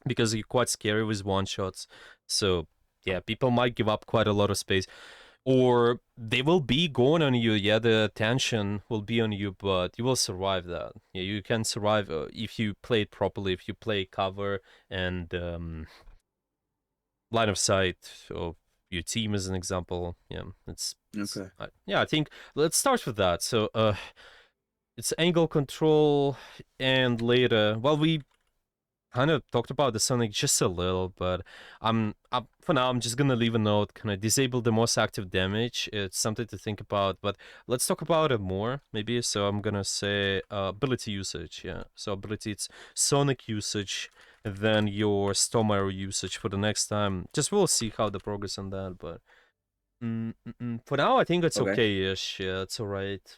because you're quite scary with one shots. So yeah, people might give up quite a lot of space, or they will be going on you. Yeah, the attention will be on you, but you will survive that. Yeah, you can survive if you play it properly, if you play cover and line of sight of your team as an example. Yeah, Okay. yeah, I think let's start with that. So it's angle control, and later, well, we kind of talked about the Sonic just a little, but for now I'm just gonna leave a note. Kind of disable the most active damage. It's something to think about, but let's talk about it more maybe. So I'm gonna say ability usage. Yeah, so ability it's Sonic usage, then your Storm Arrow usage for the next time. Just we'll see how the progress on that, but for now I think it's Okay. okay-ish. Yeah, it's alright.